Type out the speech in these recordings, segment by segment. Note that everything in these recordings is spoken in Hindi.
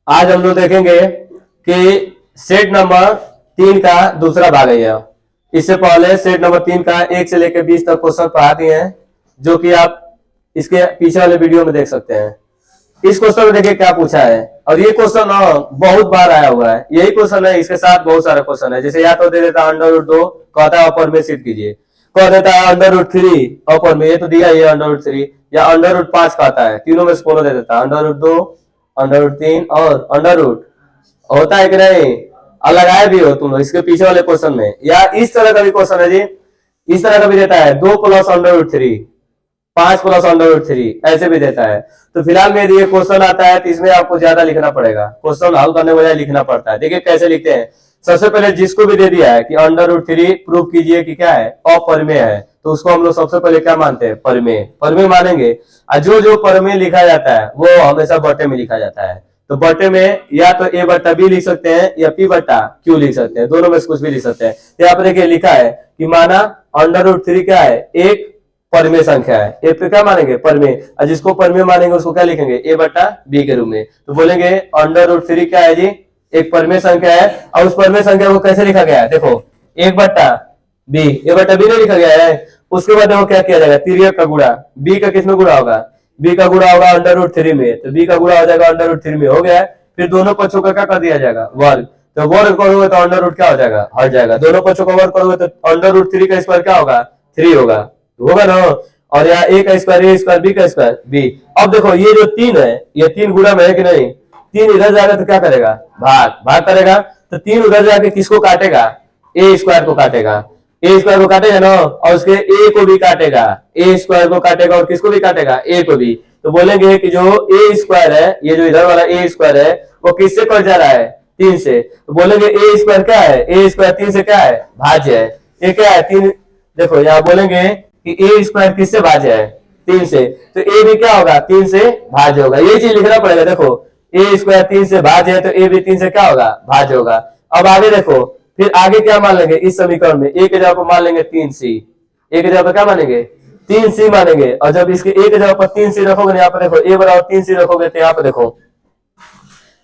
आज हम लोग देखेंगे कि सेट नंबर 3 का दूसरा भाग है यह। इससे पहले सेट नंबर 3 का 1 से लेकर 20 तक क्वेश्चन पढ़ा दिए हैं, जो कि आप इसके पीछे वाले वीडियो में देख सकते हैं। इस क्वेश्चन में देखिए क्या पूछा है, और ये क्वेश्चन बहुत बार आया हुआ है। यही क्वेश्चन है, इसके साथ बहुत सारे क्वेश्चन है। जैसे या तो दे देता अंडर रूट 2 कहता है अपर में सिद्ध कीजिए, कह देता है अंडर रूट 3 अपर में, ये तो दिया ही है अंडर रूट 3, या अंडर रूट 5 कहता है। तीनों में से कोनो दे देता है, अंडर रूट 2 अंडर रूट 3 और अंडर रूट होता है कि नहीं, अलग आए भी हो तुम लोग इसके पीछे वाले क्वेश्चन में। या इस तरह का भी क्वेश्चन है जी, इस तरह का भी देता है 2 plus under root 3, 5 plus under root 3, ऐसे भी देता है। तो फिलहाल में यदि ये क्वेश्चन आता है तो इसमें आपको ज्यादा लिखना पड़ेगा, क्वेश्चन हल करने बजाय लिखना पड़ता है। देखिए कैसे लिखते हैं। सबसे पहले जिसको भी दे दिया है कि अंडर रूट 3 प्रूव कीजिए कि क्या है, अपरिमेय है, तो उसको हम लोग सबसे पहले क्या मानते हैं, परिमेय। परिमेय मानेंगे, और जो परिमेय लिखा जाता है वो हमेशा बटे में लिखा जाता है। तो बटे में या तो ए बट्टा बी लिख सकते हैं या पी बट्टा क्यू लिख सकते हैं, दोनों में से कुछ भी लिख सकते हैं। यहाँ पर देखिए लिखा है कि माना अंडर रूट 3 क्या है, एक परिमेय संख्या है। ए पे क्या मानेंगे, परिमेय, और जिसको परिमेय मानेंगे उसको क्या लिखेंगे, ए बट्टा बी के रूप में। तो बोलेंगे अंडर रूट 3 क्या है जी, एक परिमेय संख्या है। और उस परिमेय संख्या को कैसे लिखा गया है, देखो एक बट्टा बी, ए बट्टा बी नहीं लिखा गया है। उसके बाद देखो क्या किया जाएगा, तिर्यक का गुणा, बी का किसमें गुणा होगा, बी का गुणा होगा अंडर रूट 3 में, तो बी का गुणा हो जाएगा अंडर रूट 3 में, हो गया। फिर दोनों पक्षों का क्या कर दिया जाएगा, वर्ग। तो वर्ग करोगे तो अंडर रूट क्या हो जाएगा, हट जाएगा। दोनों पक्षों का वर्ग करोगे तो अंडर रूट 3 का स्क्वायर क्या होगा, 3 होगा ना। और यहाँ ए का स्क्वायर ए स्क्वायर बी का स्क्वायर बी। अब देखो ये जो 3 है, ये 3 गुणा में है कि नहीं, 3 इधर जाएगा तो क्या करेगा, भाग करेगा। तो 3 उधर जाके किसको काटेगा, ए स्क्वायर को काटेगा, ए स्क्वायर को काटेगा ना, और उसके ए को भी काटेगा, ए स्क्वायर को काटेगा, और किसको भी काटेगा, ए को भी। तो बोलेंगे कि जो ए स्क्वायर है, ये जो इधर वाला ए स्क्वायर है, वो किससे कट जा रहा है, 3 से। तो बोलेंगे ए स्क्वायर क्या है, ए स्क्वायर 3 से क्या है, भाज्य है। ये क्या है, 3। देखो यहाँ बोलेंगे कि ए स्क्वायर किससे भाज्य है, 3 से। तो ए भी क्या होगा, 3 से भाज्य होगा। ये चीज लिखना पड़ेगा। देखो ए स्क्वायर 3 से भाज्य है, तो ए भी 3 से क्या होगा, भाज्य होगा। अब आगे देखो, फिर आगे क्या मान लेंगे इस समीकरण में, ए के जगह पर मान लेंगे 3c, ए के जगह पर क्या मानेंगे, 3c मानेंगे। और जब इसके ए के जगह पर 3c रखोगे ना, यहाँ पर देखो ए बराबर 3c रखोगे, तो यहाँ पे देखो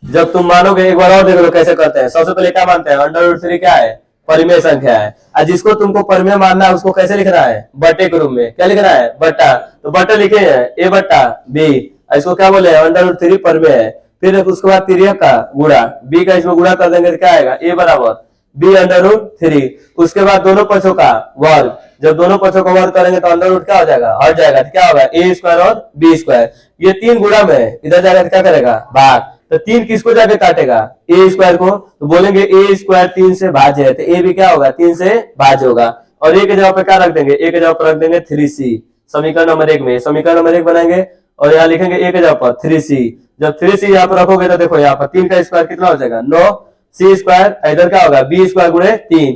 जब तुम मानोगे, एक बार और देखो कैसे करते हैं। सबसे पहले क्या मानते हैं, अंडर रूट 3 क्या है, परिमेय संख्या है। और जिसको तुमको परिमेय मानना है उसको कैसे लिखना है, बटे के रूप में। क्या लिखना है, बट्टा। तो बट्टा लिखे हैं ए बट्टा बी, इसको क्या बोले, अंडर रूट 3 परिमेय है। फिर उसके बाद तिर्यक का गुणा, बी का इसमें गुणा कर देंगे तो क्या आएगा, ए बराबर बी अंडर रूट 3। उसके बाद दोनों पक्षों का वर्ग, जब दोनों पक्षों का वर्ग करेंगे तो अंडर रूट क्या हो जाएगा, हट जाएगा। तो क्या होगा, ए स्क्वायर और बी स्क्वायर। ये 3 गुणा में इधर जाएगा तो क्या करेगा, भाग। तो 3 किसको जाके काटेगा, ए स्क्वायर को। तो बोलेंगे ए स्क्वायर 3 से भाज्य है, तो ए भी क्या होगा, 3 से भाज्य होगा। और ए के जगह पे क्या रख देंगे, ए के जगह पर रख देंगे 3c, समीकरण नंबर 1 में। समीकरण नंबर 1 बनाएंगे और यहाँ लिखेंगे ए के जगह पर 3c। जब 3c यहाँ पर रखोगे तो देखो यहाँ पर 3 का स्क्वायर कितना हो जाएगा, 9c स्क्वायर, इधर क्या होगा, बी स्क्वायर गुणे 3।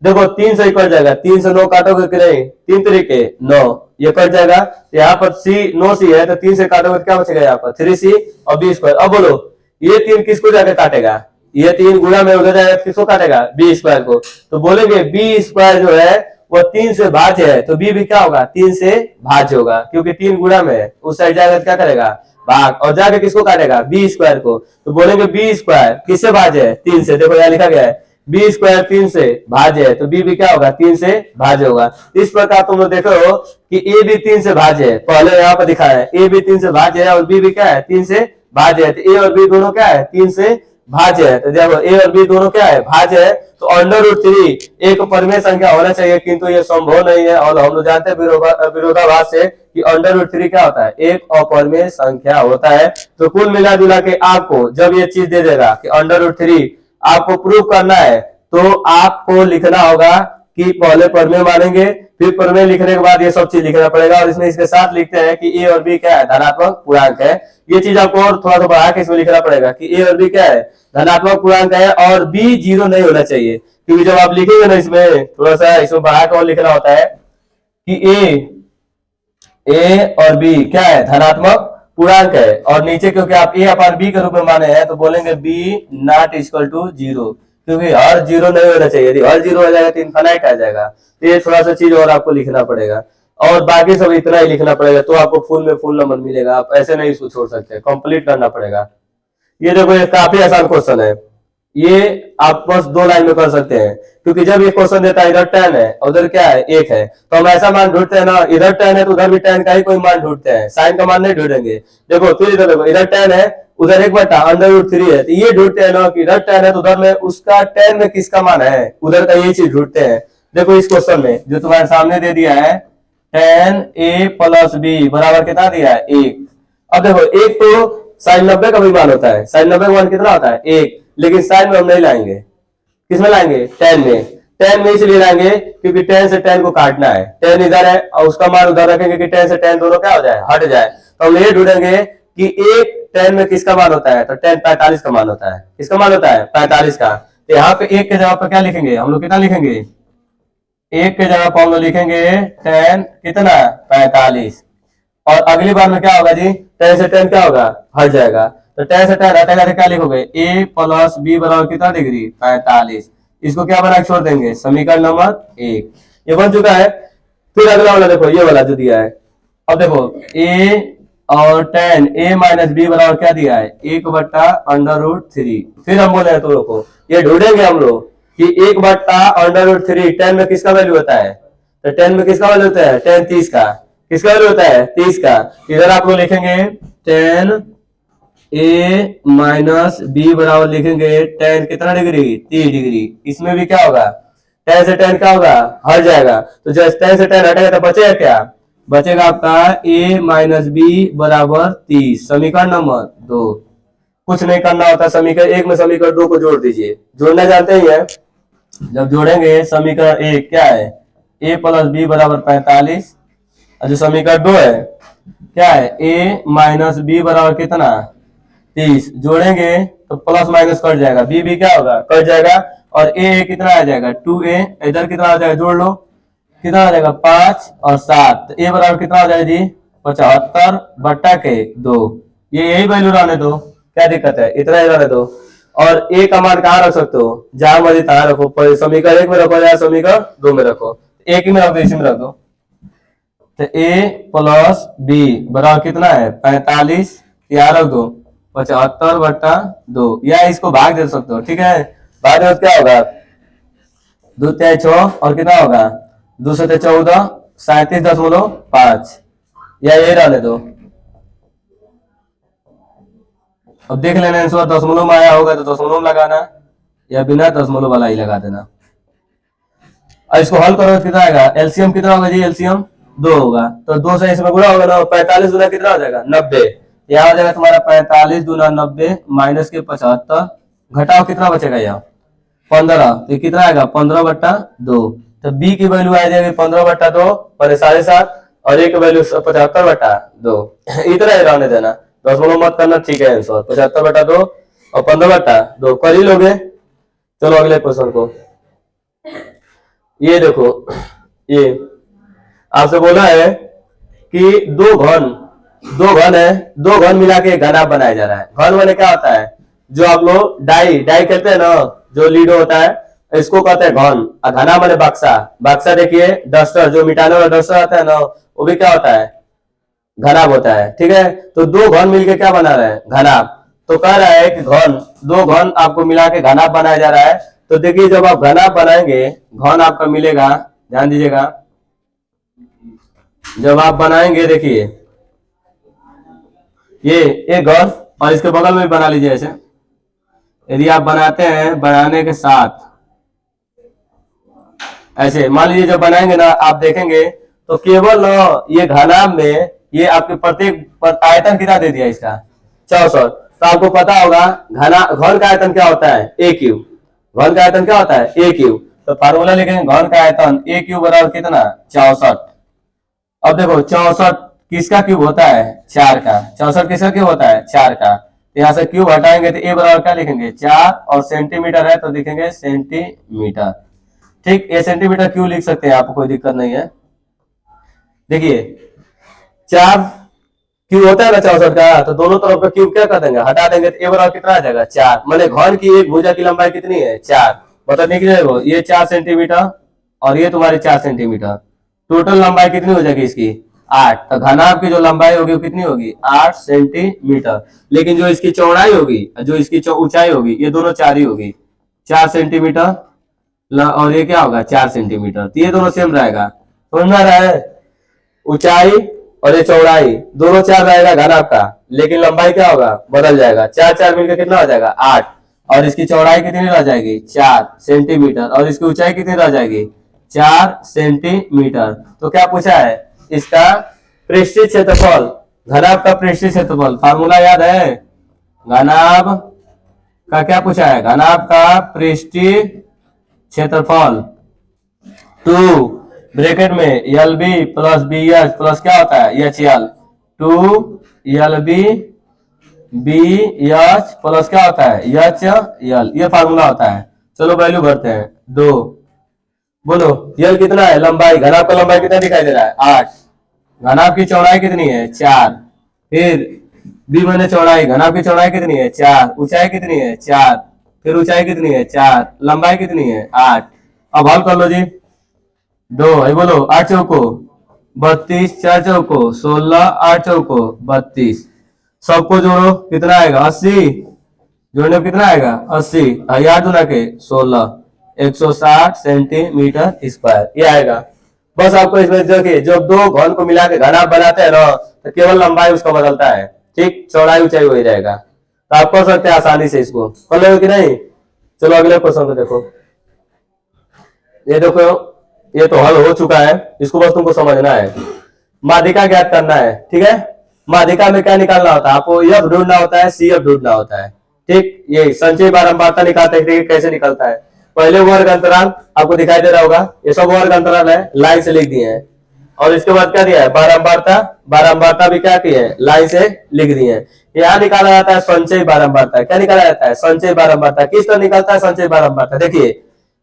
देखो 3 से कट जाएगा, 3 से 9 काटोगे कि नहीं, 3 तरीके 9, ये कट जाएगा। यहाँ पर सी 9c है, तो 3 से काटोगे तो क्या बचेगा, यहाँ पर 3c और बी स्क्वायर। अब बोलो ये 3 किसको जाके काटेगा, ये 3 गुणा में उधर जाएगा, किसको काटेगा, बी स्क्वायर को। तो बोलेंगे बी स्क्वायर जो है वो 3 से भाज्य है, तो बी भी क्या होगा, 3 से भाज्य होगा, क्योंकि 3 गुणा में है। उस साइड जाएगा तो क्या करेगा, भाग, और जाके किसको काटेगा, बी स्क्वायर को। तो बोलेंगे बी स्क्वायर किससे भाज्य है, 3 से। देखो यहाँ लिखा गया है बी स्क्वायर 3 से भाज्य है, तो बी भी क्या होगा, 3 से भाज्य होगा। इस प्रकार तुम लोग देखो कि ए भी 3 से भाज्य है, पहले यहाँ पर दिखा है ए भी 3 से भाज्य है और बी भी क्या है, 3 से भाज्य है। तो ए और बी दोनों क्या है, 3 से भाज्य है। तो देखो ए और बी दोनों क्या है, भाज्य है। तो अंडर रूट 3 एक परिमेय संख्या होना चाहिए, किंतु ये संभव नहीं है। और हम लोग जानते हैं विरोधाभास से कि अंडर रूट 3 क्या होता है, एक अपरिमेय संख्या होता है। तो कुल मिला जुला के आपको जब ये चीज दे देगा कि अंडर रूट 3 आपको प्रूव करना है, तो आपको लिखना होगा कि पहले परिमेय मानेंगे, फिर परिमेय लिखने के बाद ये सब चीज लिखना पड़ेगा। और इसमें इसके साथ लिखते हैं कि ए और बी क्या है, धनात्मक पूर्णांक है। ये चीज आपको और थोड़ा सा बढ़ा के इसमें लिखना पड़ेगा कि ए और बी क्या है, धनात्मक पूर्णांक है, और बी 0 नहीं होना चाहिए। क्योंकि जब आप लिखेंगे ना इसमें थोड़ा सा इसमें बढ़ा के और लिखना होता है कि ए और बी क्या है, धनात्मक पूर्णांक है। और नीचे क्योंकि आप ए अपान बी के रूप में माने हैं, तो बोलेंगे बी नॉट इक्वल टू 0, क्योंकि हर 0 नहीं होना चाहिए। यदि हर 0 हो जाएगा तो इनफाइनाइट आ जाएगा। तो ये थोड़ा सा चीज और आपको लिखना पड़ेगा, और बाकी सब इतना ही लिखना पड़ेगा, तो आपको फुल में फुल नंबर मिलेगा। आप ऐसे नहीं इसको छोड़ सकते, कंप्लीट करना पड़ेगा। ये देखो ये काफी आसान क्वेश्चन है, ये आप बस 2 लाइन में कर सकते हैं, क्योंकि जब ये क्वेश्चन देता है इधर 10 है उधर क्या है 1 है, तो हम ऐसा मान ढूंढते हैं ना, इधर 10 है तो उधर भी 10 का ही कोई मान ढूंढते हैं, साइन का मान नहीं ढूंढेंगे। देखो फिर इधर देखो, इधर 10 है उधर 1/√3 है, तो ये ढूंढते हैं ना कि इधर 10 है तो उधर में उसका 10 में किसका मान है उधर का, ये चीज ढूंढते हैं। देखो इस क्वेश्चन में जो तुम्हारे सामने दे दिया है 10a + b बराबर कितना दिया है 1। अब देखो एक तो sin 90 का भी मान होता है, sin 90 का मान कितना होता है 1, लेकिन साइन में हम नहीं लाएंगे, किसमें लाएंगे 10 में। 10 में इसलिए लाएंगे क्योंकि 10 से 10 को काटना है, 10 इधर है और उसका मान उधर रखेंगे कि 10 से 10 दोनों क्या हो जाए हट जाए, तो हम ये ढूंढेंगे कि एक 10 में किसका मान होता है, तो 10 45 का मान होता है, किसका मान होता है 45 का। तो यहाँ पे एक के जगह पर क्या लिखेंगे हम लोग, कितना लिखेंगे एक के जगह पर हम लोग लिखेंगे 10 कितना 45, और अगली बार में क्या होगा जी 10 से 10 क्या होगा हट जाएगा, तो 10 से 10 हटेगा तो क्या लिखोगे a + b बराबर कितना डिग्री 45, इसको क्या बना छोड़ देंगे समीकरण नंबर 1, ये बन चुका है। फिर अगला वाला देखो ये वाला जो दिया है, अब देखो a और 10 a - b बराबर क्या दिया है 1/√3। फिर हम बोले तो लोग ये ढूंढेंगे हम लोग कि 1/√3 10 में किसका वैल्यू होता है, तो 10 में किसका वैल्यू होता है 10 30 का, किसका वैल्यू होता है 30 का। इधर आप लोग लिखेंगे 10a - b बराबर लिखेंगे 10 कितना डिग्री 30 डिग्री, इसमें भी क्या होगा 10 से 10 क्या होगा हट जाएगा, तो जब 10 से 10 हटेगा तो बचेगा क्या, बचेगा आपका a - b बराबर 30, समीकरण नंबर 2। कुछ नहीं करना होता, समीकरण 1 में समीकरण 2 को जोड़ दीजिए, जोड़ना जानते ही है। जब जोड़ेंगे समीकरण 1 क्या है a + b बराबर 45, और जो समीकरण 2 है क्या है a - b बराबर कितना 30, जोड़ेंगे तो प्लस माइनस कट जाएगा, b क्या होगा कट जाएगा, और a कितना आ जाएगा 2a, इधर कितना आ जाएगा जोड़ लो कितना आ जाएगा 5 और 7, तो a बराबर कितना आ जाएगा जी 75/2। ये यही वैल्यू रहने दो, क्या दिक्कत है इतना ही रहने दो, और a का मान कहाँ रख सकते हो जहां मर्जी तहां रखो, समीकरण 1 में रखो या समीकरण 2 में रखो, एक ही में रख दो इसी में रख दो। तो a + b बराबर कितना है 45, यहाँ रख दो 75/2, या इसको भाग दे सकते हो, ठीक है भाग दे क्या होगा 2 × 6 और कितना होगा 2 से 14 37.5, या ये रहने दो। अब देख लेना आंसर दशमलव में आया होगा तो दशमलव लगाना, या बिना दशमलव वाला ही लगा देना। और इसको हल करो कितना आएगा, एलसीएम कितना होगा जी एलसीएम 2 होगा, तो 2 से इसमें गुणा होगा ना, 45 गुना कितना हो जाएगा 90, यहाँ हो जाएगा तुम्हारा 45 × 90 माइनस के 75, घटाओ कितना बचेगा यहाँ 15, तो कितना आएगा 15/2, तो b की वैल्यू आ जाएगी 15/2 माने 7.5, और a की वैल्यू 75/2, इतना ही रहने देना, दशमलव मत करना, ठीक है आंसर 75/2 और 15/2 कर ही लोगे। चलो अगले क्वेश्चन को, ये देखो ये आपसे बोला है कि दो घन है, 2 घन मिला के घना बनाया जा रहा है। घन माने क्या होता है, जो आप लोग डाई कहते हैं ना, जो लीडो होता है इसको कहते हैं घन, और घना माने बक्सा देखिए डस्टर जो मिटाने वाला डस्टर आता है ना, वो भी क्या होता है घनाभ होता है, ठीक है। तो 2 घन मिलके क्या बना रहे हैं घनाभ, तो कह रहा है कि 2 घन आपको मिला के घनाभ बनाया जा रहा है। तो देखिए जब आप घनाभ बनाएंगे घन आपका मिलेगा, ध्यान दीजिएगा जब आप बनाएंगे, देखिए ये एक घन और इसके बगल में भी बना लीजिए ऐसे, यदि आप बनाते हैं बनाने के साथ ऐसे मान लीजिए जब बनाएंगे ना आप देखेंगे तो केवल ये घनाभ में ये आपके प्रत्येक आयतन कितना दे दिया इसका 64, तो आपको पता होगा घन का आयतन क्या होता है a क्यूब, घन का आयतन क्या होता है a क्यूब, तो फार्मूला लिखेंगे घन का आयतन a क्यूब बराबर कितना 64। अब देखो 64 किसका क्यूब होता है 4 का, 64 किसका क्यूब होता है 4 का, तो यहाँ से क्यूब हटाएंगे तो a बराबर क्या लिखेंगे 4, और सेंटीमीटर है तो लिखेंगे सेंटीमीटर, ठीक। ये सेंटीमीटर क्यूब लिख सकते हैं, आपको कोई दिक्कत नहीं है। देखिए 4 क्यूब होता है ना 64 का, तो दोनों तरफ का क्यूब क्या कर देंगे हटा देंगे, तो a बराबर कितना आ जाएगा 4, माने घन की एक भुजा की लंबाई कितनी है 4, मतलब निकलेगा ये 4 सेंटीमीटर और ये तुम्हारी 4 सेंटीमीटर, टोटल लंबाई कितनी हो जाएगी इसकी 8। तो घनाभ की जो लंबाई होगी वो कितनी होगी 8 सेंटीमीटर। लेकिन जो इसकी चौड़ाई होगी, जो इसकी ऊंचाई होगी, ये दोनों 4 ही होगी, 4 सेंटीमीटर और ये क्या होगा 4 सेंटीमीटर। तो ये दोनों सेम रहेगा, समझ में आ रहा है। ऊंचाई और ये चौड़ाई दोनों 4 रहेगा घनाभ का, लेकिन लंबाई क्या होगा बदल जाएगा, 4 4 मिलकर कितना हो जाएगा 8। और इसकी चौड़ाई कितनी रह जाएगी 4 सेंटीमीटर और इसकी ऊंचाई कितनी रह जाएगी 4 सेंटीमीटर। तो क्या पूछा है इसका पृष्ठीय क्षेत्रफल, घनाभ का पृष्ठीय क्षेत्रफल। फार्मूला याद है, घनाभ का क्या पूछा है, घनाभ का पृष्ठीय क्षेत्रफल 2 ब्रैकेट में L B plus B H plus क्या होता है H L, 2 L B B H plus क्या होता है एच एल, ये फार्मूला होता है। चलो वैल्यू भरते हैं 2। बोलो एल कितना है लंबाई, घनाभ का लंबाई कितना दिखाई दे रहा है 8, घनाभ की चौड़ाई कितनी है 4, फिर बी मैंने चौड़ाई, घनाभ की चौड़ाई कितनी है 4, ऊंचाई कितनी है 4, फिर ऊंचाई कितनी है 4, लंबाई कितनी है 8। अब हल कर लो जी, 2 है बोलो 8 चौको 32, 4 चौको 16, 8 चौको 32, सबको जोड़ो कितना आएगा 80, जोड़ने में कितना आएगा 80, याद होना के 16, 160 सेंटीमीटर स्क्वायर ये आएगा। बस आपको इसमें देखिए जब दो घन को मिला के घनाभ बनाते हैं ना तो केवल लंबाई उसका बदलता है, ठीक, चौड़ाई ऊंचाई हो जाएगा। तो आप कर सकते हैं आसानी से इसको, कर लोगे कि नहीं। चलो अगले क्वेश्चन को देखो, ये देखो ये तो हल हो चुका है, इसको बस तुमको समझना है। माध्यिका ज्ञात करना है, ठीक है। माध्यिका में क्या निकालना होता है आपको, एफ ढूंढना होता है, सी एफ ढूंढना होता है, ठीक। ये संचयी बारंबारता निकालते हैं, कैसे निकलता है। पहले वर्ग अंतराल आपको दिखाई दे रहा होगा, ये सब वर्ग अंतराल है, लाइन से लिख दिए हैं। और इसके बाद क्या दिया है बारंबारता, बारंबारता भी क्या की है लाइन से लिख दिए हैं। यहाँ निकाला जाता है संचयी बारंबारता, क्या निकाला जाता है संचयी बारंबारता। किस तरह निकलता है संचयी बारंबारता, देखिए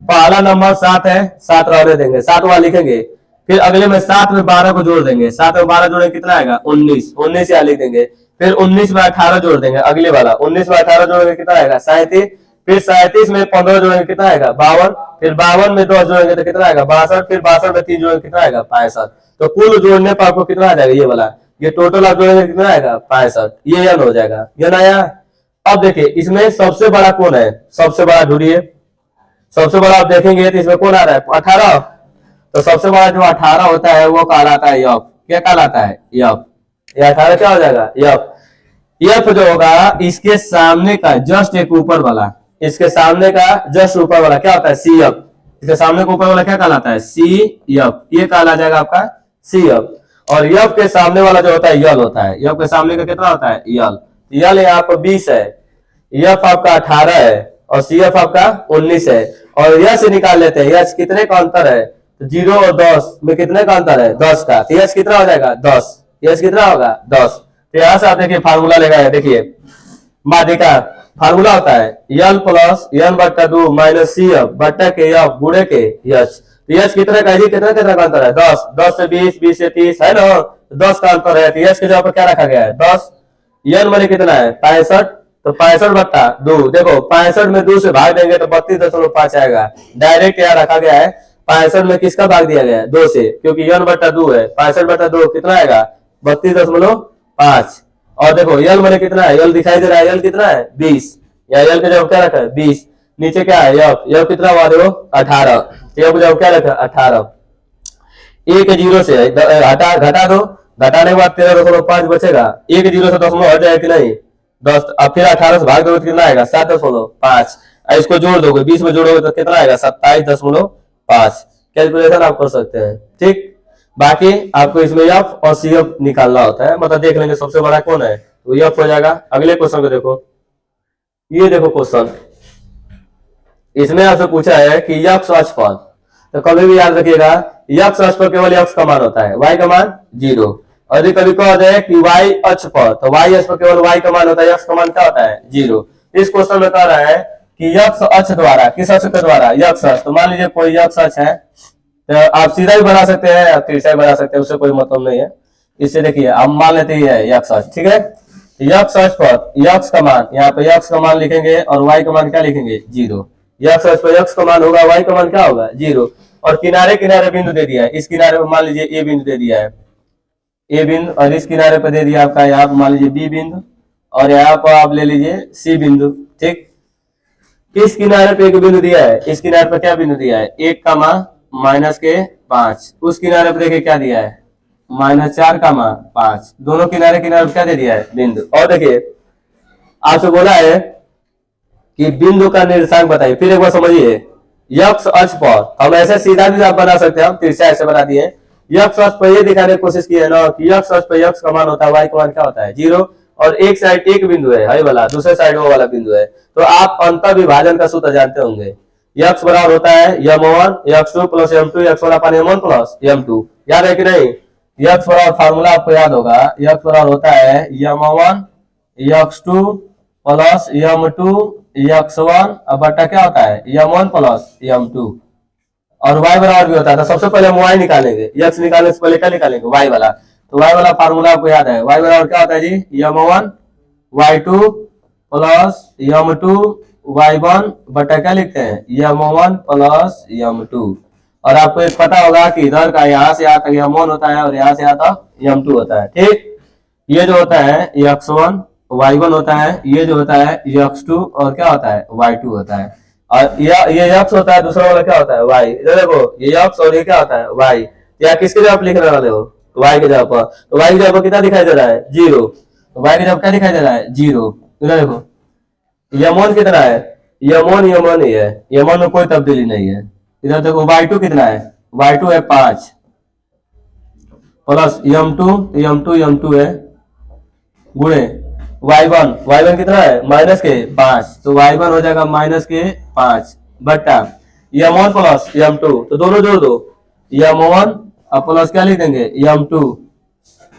पहला नंबर 7 है, 7 रहने देंगे, 7 वाला लिखेंगे, फिर अगले में 7 में 12 को जोड़ देंगे, 7 में 12 जोड़ेंगे कितना आएगा 19, 19 यहाँ लिख देंगे। फिर 19 में 18 जोड़ देंगे, अगले वाला 19 में 18 जोड़ेंगे कितना आएगा 37, फिर 37 में 15 जोड़ेंगे कितना आएगा 52, फिर 52 में 10 जोड़ेंगे तो कितना आएगा 62, फिर 62 में 3 जोड़ेंगे कितना आएगा 65। तो कुल जोड़ने पर आपको कितना आ जाएगा ये वाला, ये टोटल आप जोड़ेंगे कितना आएगा 65, ये n हो जाएगा, ये नया। अब देखिए इसमें सबसे बड़ा कौन है, सबसे बड़ा ढूंढिए, सबसे बड़ा आप देखेंगे तो इसमें कौन आ रहा है 18। तो सबसे बड़ा जो 18 होता है वो कहलाता है यफ, क्या कहलाता है यफ, ये 18 क्या हो जाएगा यफ। यफ जो होगा इसके सामने का जस्ट एक ऊपर वाला, इसके सामने का जस्ट ऊपर वाला क्या होता है सी एफ, इसके सामने का ऊपर वाला क्या कहलाता है सी एफ, ये कहला जाएगा आपका सी एफ। और यफ के सामने वाला जो होता है यल होता है, यफ के सामने का कितना होता है यल, यल यहाँ पर 20 है, यफ आपका 18 है और सी एफ आपका 19 है। और यश निकाल लेते हैं, यश कितने का अंतर है तो 0 और 10 में कितने का अंतर है 10 का, तो यश कितना हो जाएगा 10, यश कितना होगा 10। तो यहाँ से आप देखिए फार्मूला लगाया, देखिए माध्यिका फार्मूला होता है यल प्लस एन बट्टा 2 माइनस सी एफ बट्टा के एफ गुणे के यश। तो यश कितने का है, कितने कितने का अंतर है 10, 10 से 20, 20 से 30 है ना, 10 का अंतर है। तो यश के जगह पर क्या रखा गया है 10, एन मैंने कितना है 65, तो 65 बट्टा 2, देखो 65 में 2 से भाग देंगे तो 32.5 आएगा, डायरेक्ट यहाँ रखा गया है। 65 में किसका भाग दिया गया है 2 से, क्योंकि एन बट्टा 2 है, 65 बट्टा 2 कितना आएगा 32.5। और देखो यल मैंने कितना है, यल दिखाई दे रहा है, यल कितना है 20, या यल के जब क्या रखा है 20, नीचे क्या है यफ, यफ कितना हुआ देखो 18, यफ जब क्या रखा 18, 1 0 से हटा घटा दो, घटाने के बाद 13.5 बचेगा, 1 0 से 10 हट जाएगा कि नहीं 10, अब फिर 18 से भाग दोगे तो कितना आएगा 7.5, इसको जोड़ दोगे 20 में जोड़ोगे तो कितना आएगा 27.5। कैलकुलेशन आप कर सकते हैं, ठीक। बाकी आपको इसमें एफ और सी एफ निकालना होता है, मतलब देख लेंगे सबसे बड़ा कौन है तो एफ हो जाएगा। अगले क्वेश्चन को देखो, ये देखो क्वेश्चन, इसमें आपसे पूछा है कि यक्ष अक्ष पर, तो कभी भी याद रखिएगा यक्ष अक्ष पर केवल यक्ष का मान होता है, y का मान 0। और यदि कभी कह दे कि y अक्ष पर, तो y अक्ष पर केवल y का मान होता है, यक्ष का मान क्या होता है 0। इस क्वेश्चन में कह रहा है कि यक्ष अक्ष द्वारा, किस अक्ष के द्वारा यक्ष अक्ष, तो मान लीजिए कोई यक्ष अक्ष है, तो आप सीधा भी बना सकते हैं आप तिरछा भी बना सकते हैं, उससे कोई मतलब नहीं है। इससे देखिए हम मान लेते हैं यक्ष अक्ष, ठीक है। यक्ष अक्ष पर यक्ष का मान, यहाँ पे यक्ष का मान लिखेंगे और y का मान क्या लिखेंगे 0। यक्ष अक्ष पर यक्ष का मान होगा, y का मान क्या होगा 0। और किनारे किनारे बिंदु दे दिया है, इस किनारे पर मान लीजिए ए बिंदु दे दिया है, ए बिंदु, और इस किनारे पर दे दिया आपका यहाँ मान लीजिए बी बिंदु, और यहाँ पर आप ले लीजिए सी बिंदु। ठीक, इस किनारे पे एक बिंदु दिया है, इस किनारे पर क्या बिंदु दिया है, 1 कामा माइनस के 5। उस किनारे पर देखिए क्या दिया है, -4 कामा 5। दोनों किनारे किनारे क्या दे दिया है, बिंदु। और देखिए आपसे बोला है कि बिंदु का निर्देशांक बताइए। फिर एक बार समझिए, यक्ष अक्ष पर हम ऐसे सीधा भी आप बना सकते हैं, हम तिरछा ऐसे बना दिए। यक्ष अक्ष पर ये दिखाने की कोशिश की है ना कि यक्ष अक्ष पर यक्ष का मान होता है, वाई का मान क्या होता है, 0, और एक साइड एक बिंदु है हाई वाला, दूसरे साइड वो वाला बिंदु है। तो आप अंतर विभाजन का सूत्र जानते होंगे, यक्ष बराबर होता है m1 x2 plus m2 x1 अपन m1 प्लस m2। याद है कि नहीं, यक्ष बराबर फार्मूला आपको याद होगा, यक्ष बराबर होता है m1 x2 plus m2 x1 अब बटा क्या होता है m1 प्लस m2, और y बराबर भी होता है। तो सबसे पहले हम y निकालेंगे, x निकालने से पहले क्या निकालेंगे, y वाला। तो y वाला फार्मूला आपको याद है, y बराबर क्या होता है जी, m1 y2 plus m2 y1 बटा क्या लिखते हैं, m1 प्लस m2। और आपको एक पता होगा कि इधर का यहाँ से यहाँ तक m1 होता है और यहाँ से यहाँ तक m2 होता है। ठीक, ये जो होता है x1 y1 होता है, ये जो होता है x2 और क्या होता है y2 होता है, और ये x होता है, दूसरा वाला क्या होता है y। इधर देखो ये x और ये क्या होता है y। या किसके जगह लिखने वाले हो, y के जगह पर। तो y की जगह पर कितना दिखाई दे रहा है, 0। तो y की जगह क्या दिखाई दे रहा है, 0। इधर देखो m1 कितना है, m1 ही है, m1 में कोई तब्दीली नहीं है। इधर देखो y2 कितना है, y2 है 5 प्लस m2 है गुणे y1 कितना है -5, तो y1 हो जाएगा -5 बट्टा m1 प्लस m2, तो दोनों जोड़ दो, m1 और प्लस क्या लिख देंगे m2।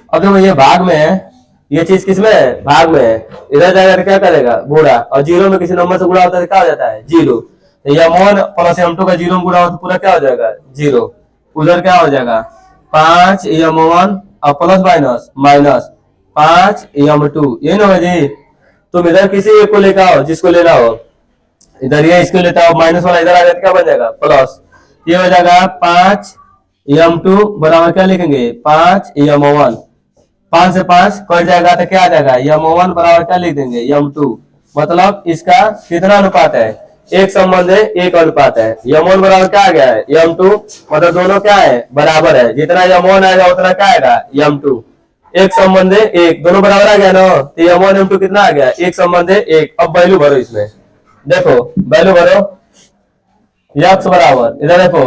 अब देखो ये भाग में है, ये चीज किसमें है, भाग में है। इधर जाएगा तो क्या करेगा, गुणा, और 0 में किसी नंबर से गुणा होता है तो क्या हो जाता है 0। तो m1 प्लस m2 का 0 में गुणा हो तो पूरा क्या हो जाएगा 0। उधर क्या हो जाएगा 5 m1 और प्लस माइनस 5 m2, ये ना जी। तुम इधर किसी एक को लेकर आओ, जिसको लेना हो, इधर ये इसको लेता हो, माइनस वाला इधर आ जाए तो क्या बन जाएगा प्लस, ये हो जाएगा 5 m2 बराबर क्या लिखेंगे 5 m1। 5 से 5 कट जाएगा तो क्या आ जाएगा m1 बराबर क्या लिख देंगे m2। मतलब इसका कितना अनुपात है, एक संबंध है, एक अनुपात है। m1 बराबर क्या आ गया है m2, मतलब दोनों क्या है बराबर है, जितना m1 आएगा उतना क्या आएगा m2। एक संबंध है एक, दोनों बराबर आ गया ना, तो m1 m2 कितना आ गया, एक संबंध है एक। अब वैल्यू भरो इसमें, देखो वैल्यू भरो, यक्स बराबर इधर देखो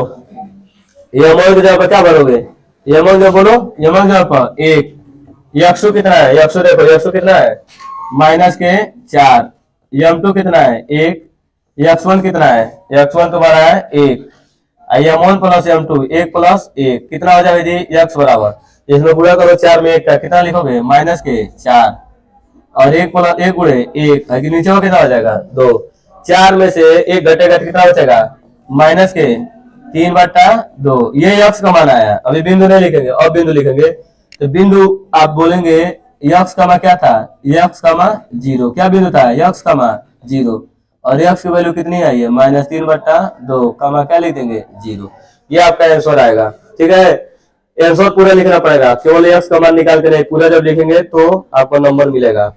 m1 की जगह पर क्या भरोगे, m1 जो बोलो m1 की जगह पर 1, x2 कितना है, x2 देखो x2 कितना है -4, m2 कितना है 1, x1 कितना है, x1 तुम्हारा है 1, m1 प्लस m2 1 प्लस 1 कितना हो जाएगा जी x बराबर, इसमें गुणा करो 4 में 1 का कितना लिखोगे -4, और 1 प्लस 1 गुणे 1 है कि नीचे हो कितना हो जाएगा 2। 4 में से 1 घटेगा कितना बचेगा -3 बटा 2। ये x का मान आया। अभी बिंदु नहीं लिखेंगे, अब बिंदु लिखेंगे। तो बिंदु आप बोलेंगे x का मान क्या था, x का मान 0। क्या बिंदु था, x का मान 0, और x की वैल्यू कितनी आई है -3 बटा 2 का मान क्या लिख देंगे 0। ये आपका आंसर आएगा। ठीक है, आंसर पूरा लिखना पड़ेगा, केवल x का मान निकाल के नहीं, पूरा जब लिखेंगे तो आपको नंबर मिलेगा।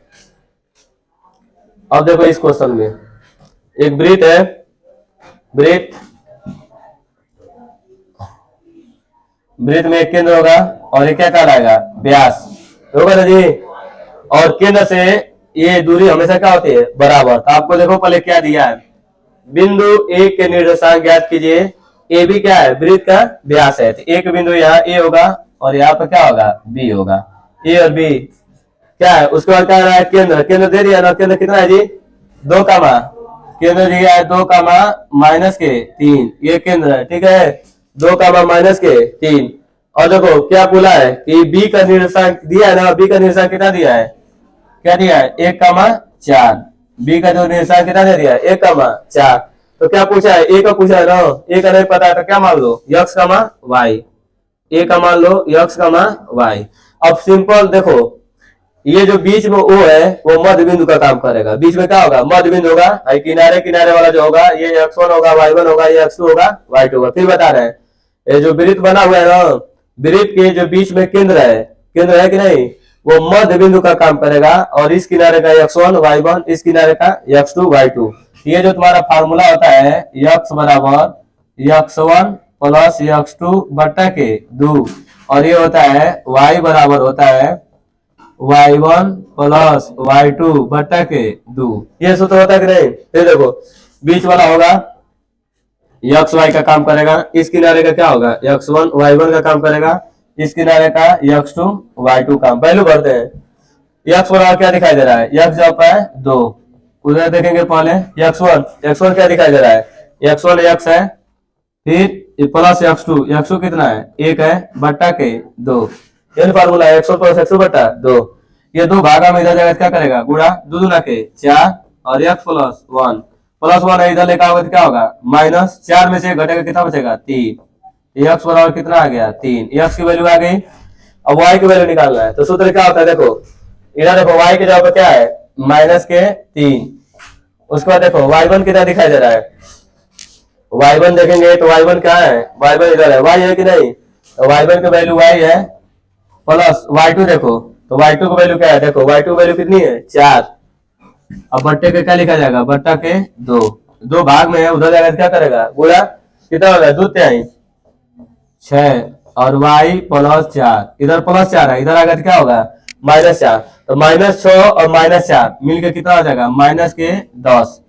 अब देखो इस क्वेश्चन में एक वृत्त है, वृत्त में एक केंद्र होगा और ये क्या कहलाएगा व्यास होगा ना जी, और केंद्र से ये दूरी हमेशा क्या होती है बराबर। तो आपको देखो पहले क्या दिया है, बिंदु ए के निर्देशांक ज्ञात कीजिए। ए बी क्या है, वृत्त का व्यास है। तो एक बिंदु यहाँ ए होगा और यहाँ पर क्या होगा बी होगा, ए और बी क्या है। उसके बाद क्या रहा है, केंद्र दे दिया ना, केंद्र कितना है जी 2 कामा, केंद्र दिया है 2 कामा -3, ये केंद्र है। ठीक है, 2 कामा -3। और देखो क्या बोला है कि बी का निर्देशांक दिया है ना, बी का निर्देशांक कितना दिया है, क्या दिया है 1,4। बी का जो निर्देशांक कितना दे दिया है 1,4। तो क्या पूछा है, ए का पूछा है ना, ए का नहीं पता है तो क्या मान लो x, y, ए का मान लो x, y। अब सिंपल देखो, ये जो बीच में ओ है वो मध्य बिंदु का काम करेगा। बीच में क्या होगा, मध्य बिंदु होगा, किनारे किनारे वाला जो होगा ये x1 होगा, y1 होगा, ये x2 होगा, y2 होगा। फिर बता रहे हैं ये जो वृत्त बना हुआ है ना, वृत्त के जो बीच में केंद्र है केंद्र है कि नहीं, वो मध्य बिंदु का काम करेगा, और इस किनारे का x1 y1, इस किनारे का x2 y2। ये जो तुम्हारा फार्मूला होता है x बराबर x1 प्लस x2 बट्टा के 2, और ये होता है y बराबर होता है y1 प्लस y2 बट्टा के 2। ये सूत्र होता है कि नहीं। ये देखो बीच वाला होगा एक्स वाई का काम करेगा, इस किनारे का क्या होगा x1 y1 का काम करेगा, इस किनारे का x2 y2 का। वैल्यू भरते हैं। x बराबर क्या दिखाई दे रहा है, x जब है 2, उधर देखेंगे पहले x1 क्या दिखाई दे रहा है, x1 x है, फिर प्लस x2 कितना है 1 है बट्टा के 2। ये फार्मूला है x1 प्लस x2 बट्टा 2। ये 2 भागा में इधर जगह क्या करेगा गुणा, 2 दूना के 4, और x प्लस 1 है इधर लेकर आओगे तो क्या होगा माइनस, 4 में से 1 घटेगा कितना बचेगा 3। x बराबर कितना आ गया 3, x की वैल्यू आ गई। अब y की वैल्यू निकालना है, तो सूत्र क्या होता है, देखो इधर देखो y की जगह पे क्या है माइनस के 3। उसके बाद देखो y1 कितना दिखाई दे रहा है, y1 देखेंगे तो y1 क्या है, y1 इधर है, y है कि नहीं, तो y1 की वैल्यू y है प्लस y2 देखो, तो y2 की वैल्यू क्या है, देखो y2 वैल्यू कितनी है 4। अब बट्टे के क्या लिखा जाएगा, बट्टा के 2 भाग में है, उधर जाएगा क्या करेगा गुणा, कितना होगा 2 3 6, और y प्लस 4, इधर प्लस 4 है, इधर आएगा तो क्या होगा -4, तो -6 और -4 मिलकर कितना आ जाएगा माइनस के 10।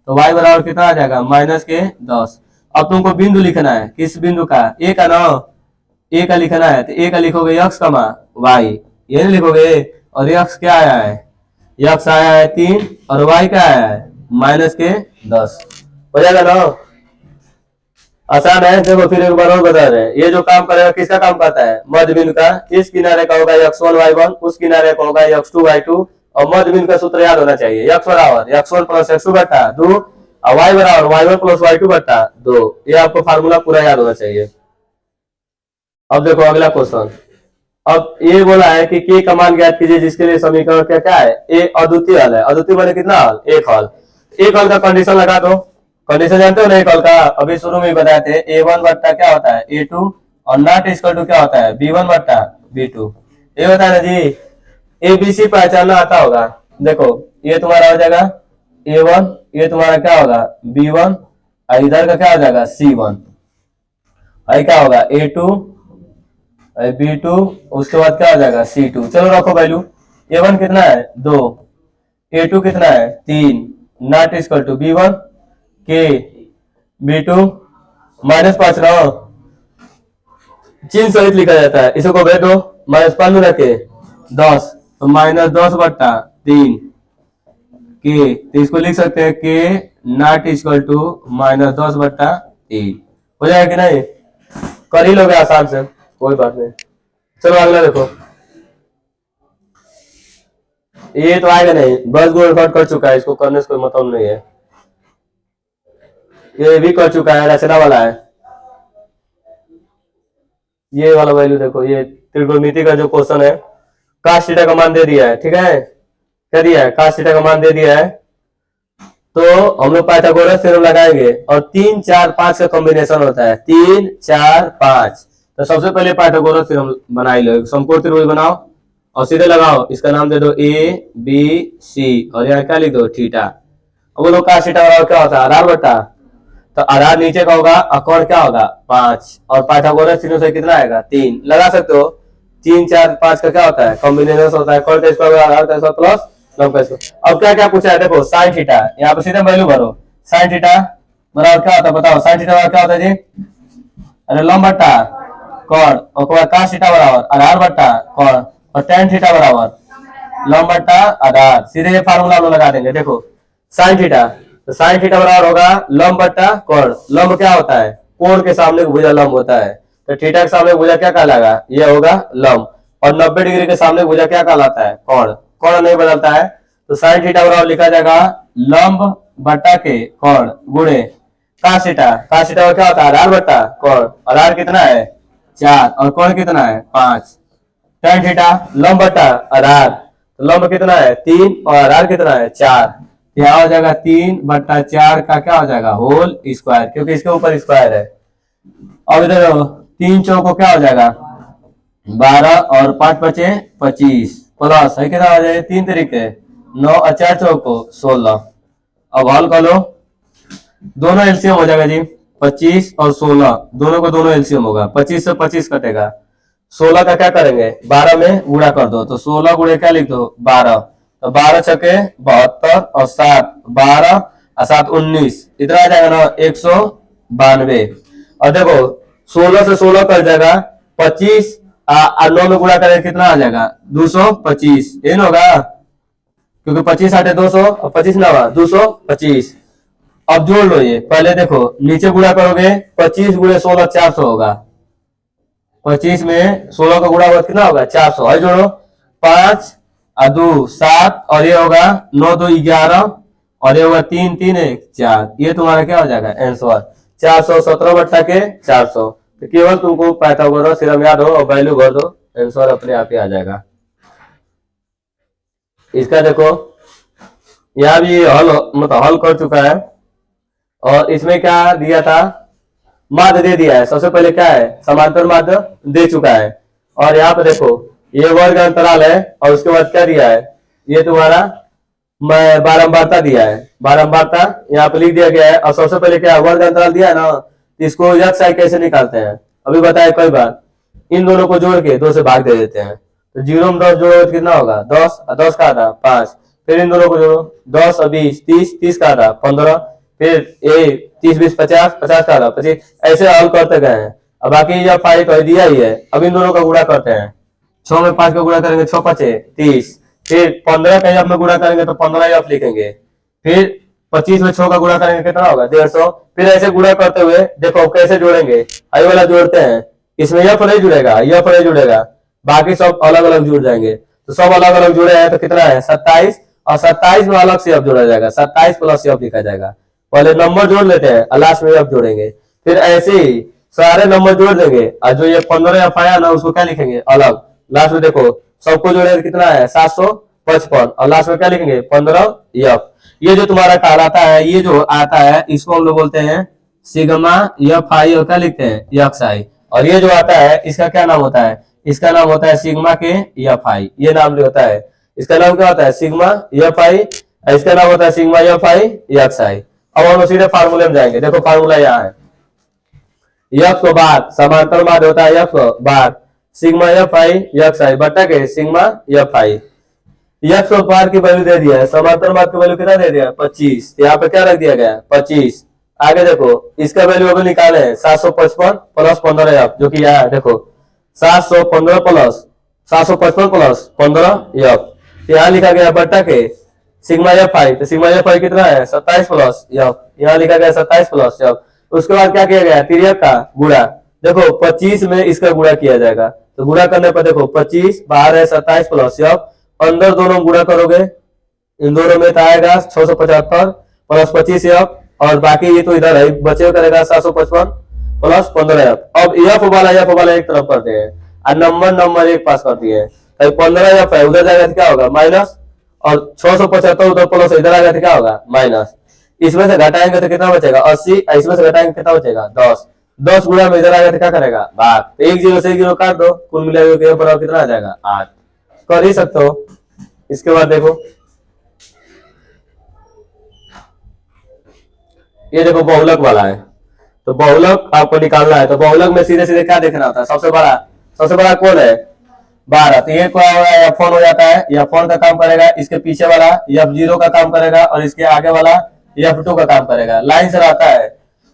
तो y बराबर कितना आ जाएगा माइनस के 10। अब तुमको बिंदु लिखना है, किस बिंदु का, a का ना, a का लिखना है, तो a का लिखोगे x कमा y, ये नहीं लिखोगे, और x क्या आया है, x आया है 3, और y क्या आया है माइनस के 10। हो जाएगा ना, आसान है। देखो फिर एक बार और बता रहे हैं, ये जो काम करेगा किसका काम करता है, मध्य बिंदु का। इस किनारे का होगा x1 y1, उस किनारे का होगा x2 y2, और मध्य बिंदु का सूत्र याद होना चाहिए, x बराबर x1 प्लस x2 बट्टा 2, और y बराबर y1 प्लस y2 बट्टा 2। ये आपको फार्मूला पूरा याद होना चाहिए। अब देखो अगला क्वेश्चन, अब ये बोला है कि k का मान ज्ञात कीजिए जिसके लिए समीकरण क्या क्या है, a अद्वितीय हल है। अद्वितीय माने कितना हल, एक हल। एक हल का कंडीशन लगा दो, कंडीशन जानते हो ना एक हल का, अभी शुरू में बताए थे, a1 बट्टा क्या होता है a2, और नॉट इक्वल टू क्या होता है b1 बट्टा b2। ये होता है ना जी, abc पहचानना आता होगा। देखो ये तुम्हारा हो जाएगा a1, ये तुम्हारा क्या होगा b1, और इधर का क्या हो जाएगा c1, और क्या होगा a2 b2, उसके बाद क्या हो जाएगा c2। चलो रखो वैल्यू, a1 कितना है 2, a2 कितना है 3, नॉट इक्वल टू b1 के b2 -5 ना, चिन्ह सहित लिखा जाता है, इसको भेज दो, -5 रखे 10, तो -10 बट्टा 3 के, तो इसको लिख सकते हैं के नॉट इक्वल टू -10 बट्टा 3। हो जाएगा कि नहीं, कर ही लोगे आसान से, कोई बात नहीं। चलो अगला देखो, ये तो आएगा नहीं, बस गोल कट कर चुका है, इसको करने से कोई मतलब नहीं है। ये भी कर चुका है, रचना वाला है। ये वाला वैल्यू देखो, ये त्रिकोणमिति का जो क्वेश्चन है, cos थीटा का मान दे दिया है, ठीक है, क्या दिया है cos थीटा का मान दे दिया है। तो हम लोग पाइथागोरस थ्योरम लगाएंगे, और 3 4 5 का कॉम्बिनेशन होता है, 3 4 5। तो सबसे पहले पाइथागोरस थ्योरम बना लो, समकोण त्रिभुज बनाओ और सीधे लगाओ, इसका नाम दे दो a b c, और यहाँ क्या लिख दो थीटा। अब बोलो cos थीटा बराबर क्या होता है आधार बटा, तो आधार नीचे का होगा, अकोण क्या होगा 5, और पाइथागोरस थ्योरम से कितना आएगा 3 लगा सकते हो। 3 4 5 का क्या होता है कॉम्बिनेशन होता है, कोण का स्क्वायर आधार का स्क्वायर प्लस लंब का स्क्वायर। अब क्या क्या पूछा है, देखो साइन थीटा, यहाँ पे सीधे वैल्यू भरो, साइन थीटा बराबर क्या होता है बताओ, साइन थीटा बराबर क्या होता है जी, अरे लंब बट्टा कोण, और cos थीटा बराबर आधार बट्टा कोण, और tan थीटा बराबर लंब बट्टा आधार। सीधे ये फार्मूला हम लोग लगा देंगे। देखो साइन थीटा, तो साइन थीटा बराबर होगा लंब बट्टा कोण। लंब क्या होता है, कोण के सामने भुजा लंब होता है, तो थीटा के सामने भुजा क्या कहलाएगा, ये होगा लंब, और 90 डिग्री के सामने भुजा क्या कहलाता है कोण। कोण नहीं बदलता है, तो साइन थीटा बराबर लिखा जाएगा लंब बट्टा के कोण गुणे cos थीटा। cos थीटा क्या होता है आधार बट्टा कोण, आधार कितना है 4, और कोण कितना है 5। tan थीटा लंब बट्टा आधार, तो लंब कितना है 3, और आधार कितना है 4, यहाँ हो जाएगा 3 बट्टा 4 का क्या हो जाएगा होल स्क्वायर, क्योंकि इसके ऊपर स्क्वायर है। अब इधर 3 चौको क्या हो जाएगा 12 और 5 बचे 25 प्लस है कितना आ जाए 3 तरीके 9 और 4 चौको 16। अब हल कर लो, दोनों एलसीएम हो जाएगा जी 25 और 16 दोनों को दोनों एलसीएम होगा 25 से 25 कटेगा 16 का क्या करेंगे 12 में गुणा कर दो तो 16 गुणे क्या लिख दो 12 तो 12 छके 72 और 7 12 और 7 19 इतना आ जाएगा ना 192। और देखो 16 से 16 कट जाएगा 25 और 9 में गुणा करेंगे कितना आ जाएगा 225 ये ना होगा क्योंकि 25 आटे 200 और 25 ना हुआ 225। अब जोड़ लो ये पहले देखो नीचे गुणा करोगे 25 गुणे 16 400 होगा 25 में 16 का गुणा होगा कितना होगा 400 है जोड़ो 5 और 2 7 और ये होगा 9 2 11 और ये होगा 3 3 1 4 ये तुम्हारा क्या हो जाएगा आंसर 417 बट्टा के 400। तो केवल तुमको पाइथागोरस थ्योरम याद हो और वैल्यू भर दो आंसर अपने आप ही आ जाएगा। इसका देखो यहाँ भी हल मतलब हल कर चुका है और इसमें क्या दिया था माध्य दे दिया है। सबसे पहले क्या है समांतर माध्य दे चुका है और यहाँ पे देखो ये वर्ग अंतराल है और उसके बाद क्या दिया है ये तुम्हारा बारंबारता दिया है। बारंबारता यहाँ पे लिख दिया गया है और सबसे पहले क्या वर्ग अंतराल दिया है ना तो इसको यक्षाई कैसे निकालते हैं अभी बताया कई बार। इन दोनों को जोड़ के 2 से भाग दे देते हैं तो 0 में 10 जोड़ो तो कितना होगा 10 और 10 का आधा 5 फिर इन दोनों को जोड़ो 10 और 20 30 30 का आधा 15 फिर ये 30 20 50 50 का आधा 25 ऐसे हल करते गए हैं। अब बाकी यह फाइव तो दिया ही है अब इन दोनों का गुणा करते हैं 6 में 5 का गुणा करेंगे 6 5 30 फिर 15 का आप में गुणा करेंगे तो 15 आप लिखेंगे फिर 25 में 6 का गुणा करेंगे कितना होगा 150 फिर ऐसे गुणा करते हुए देखो कैसे जोड़ेंगे आई वाला जोड़ते हैं इसमें यह नहीं जुड़ेगा यह नहीं जुड़ेगा बाकी सब अलग अलग जुड़ जाएंगे तो सब अलग अलग जुड़े हैं तो कितना है 27 और 27 में अलग से अब जोड़ा जाएगा 27 प्लस अब लिखा जाएगा। पहले नंबर जोड़ लेते हैं और लास्ट में अब जोड़ेंगे फिर ऐसे ही सारे नंबर जोड़ देंगे और जो ये 15 एफ आया ना उसको क्या लिखेंगे अलग लास्ट में देखो सबको जोड़े कितना है 755 और लास्ट में क्या लिखेंगे 15 एफ। ये जो तुम्हारा कहलाता है ये जो आता है इसको हम लोग बोलते हैं सिग्मा एफ आई और क्या लिखते हैं एक्स आई और ये जो आता है इसका क्या नाम होता है इसका नाम होता है सिग्मा के एफ आई ये नाम होता है इसका नाम क्या होता है सिग्मा एफ आई इसका नाम होता है सिग्मा एफ आई एक्स आई। अब हम सीधे फार्मूले में जाएंगे देखो फार्मूला यहाँ है एफ को बाद समांतर माध्य होता है एफ को बाद सिग्मा एफ आई एक्स आई बटा के सिग्मा एफ आई एक्स को बार की वैल्यू दे दिया है समांतर माध्य की वैल्यू कितना दे दिया 25 यहाँ पे क्या रख दिया गया 25। आगे देखो इसका वैल्यू अभी निकाले 755 प्लस 15 एफ जो कि यहाँ देखो 715 प्लस 755 प्लस 15 एफ यहाँ लिखा गया बट्टा के सिग्मा एफ आई तो सिग्मा एफ आई कितना है 27 प्लस एफ यहाँ लिखा गया 27 प्लस एफ। उसके बाद क्या किया गया तिर्यक का गुणा देखो 25 में इसका गुणा किया जाएगा तो गुणा करने पर देखो 25 बाहर है 27 प्लस एफ अंदर दोनों गुणा करोगे इन दोनों में तो आएगा 675 प्लस 25 एफ और बाकी ये तो इधर है बचे करेगा 755 प्लस 15 एफ। अब एफ वाला एक तरफ करते हैं और नंबर एक पास कर दिए 15 एफ है उधर जाएगा तो क्या होगा माइनस और 675 उधर प्लस इधर आएगा तो क्या होगा माइनस। इसमें से घटाएंगे तो कितना बचेगा 80 इसमें से घटाएंगे कितना बचेगा 10 10 गुणा में इधर आएगा तो क्या करेगा भाग तो एक जीरो से एक जीरो काट दो कुल मिलाकर कितना आ जाएगा 8 कर ही सकते हो। इसके बाद देखो ये देखो बहुलक वाला है तो बहुलक आपको निकालना है तो बहुलक में सीधे सीधे क्या देखना होता है सबसे बड़ा कौन है 12 तो ये फोन हो जाता है या फोन का काम करेगा इसके पीछे वाला F0 का काम करेगा और इसके आगे वाला F2 का काम करेगा। लाइन से आता है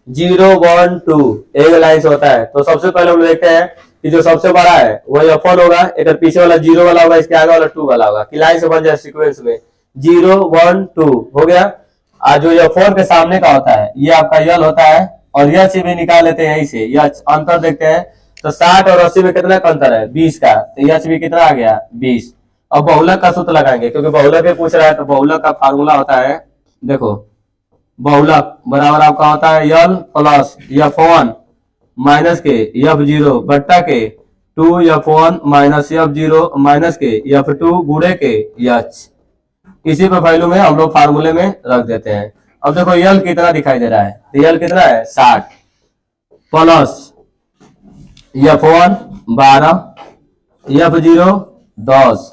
0 1 2 एक लाइन से होता है तो सबसे पहले हम देखते हैं कि जो सबसे बड़ा है वो F1 होगा एक पीछे वाला 0 वाला होगा इसके आगे वाला 2 वाला होगा कि लाइन से बन जाए सीक्वेंस में 0 1 2 हो गया। आज जो F4 के सामने का होता है ये आपका यल होता है और यह भी निकाल लेते हैं यहीं से यह अंतर देखते हैं तो 60 और 80 में कितना का अंतर है 20 का तो यह भी कितना आ गया 20। अब बहुलक का सूत्र लगाएंगे क्योंकि बहुलक भी पूछ रहा है तो बहुलक का फार्मूला होता है देखो बहुलक बराबर आपका होता है यल प्लस F1 माइनस के F0 बट्टा के 2F1 माइनस F0 माइनस के F2 गुणे के H इसी पे वैल्यू में हम लोग फार्मूले में रख देते हैं। अब देखो यल कितना दिखाई दे रहा है तो यल कितना है 60 प्लस F1 12 F0 10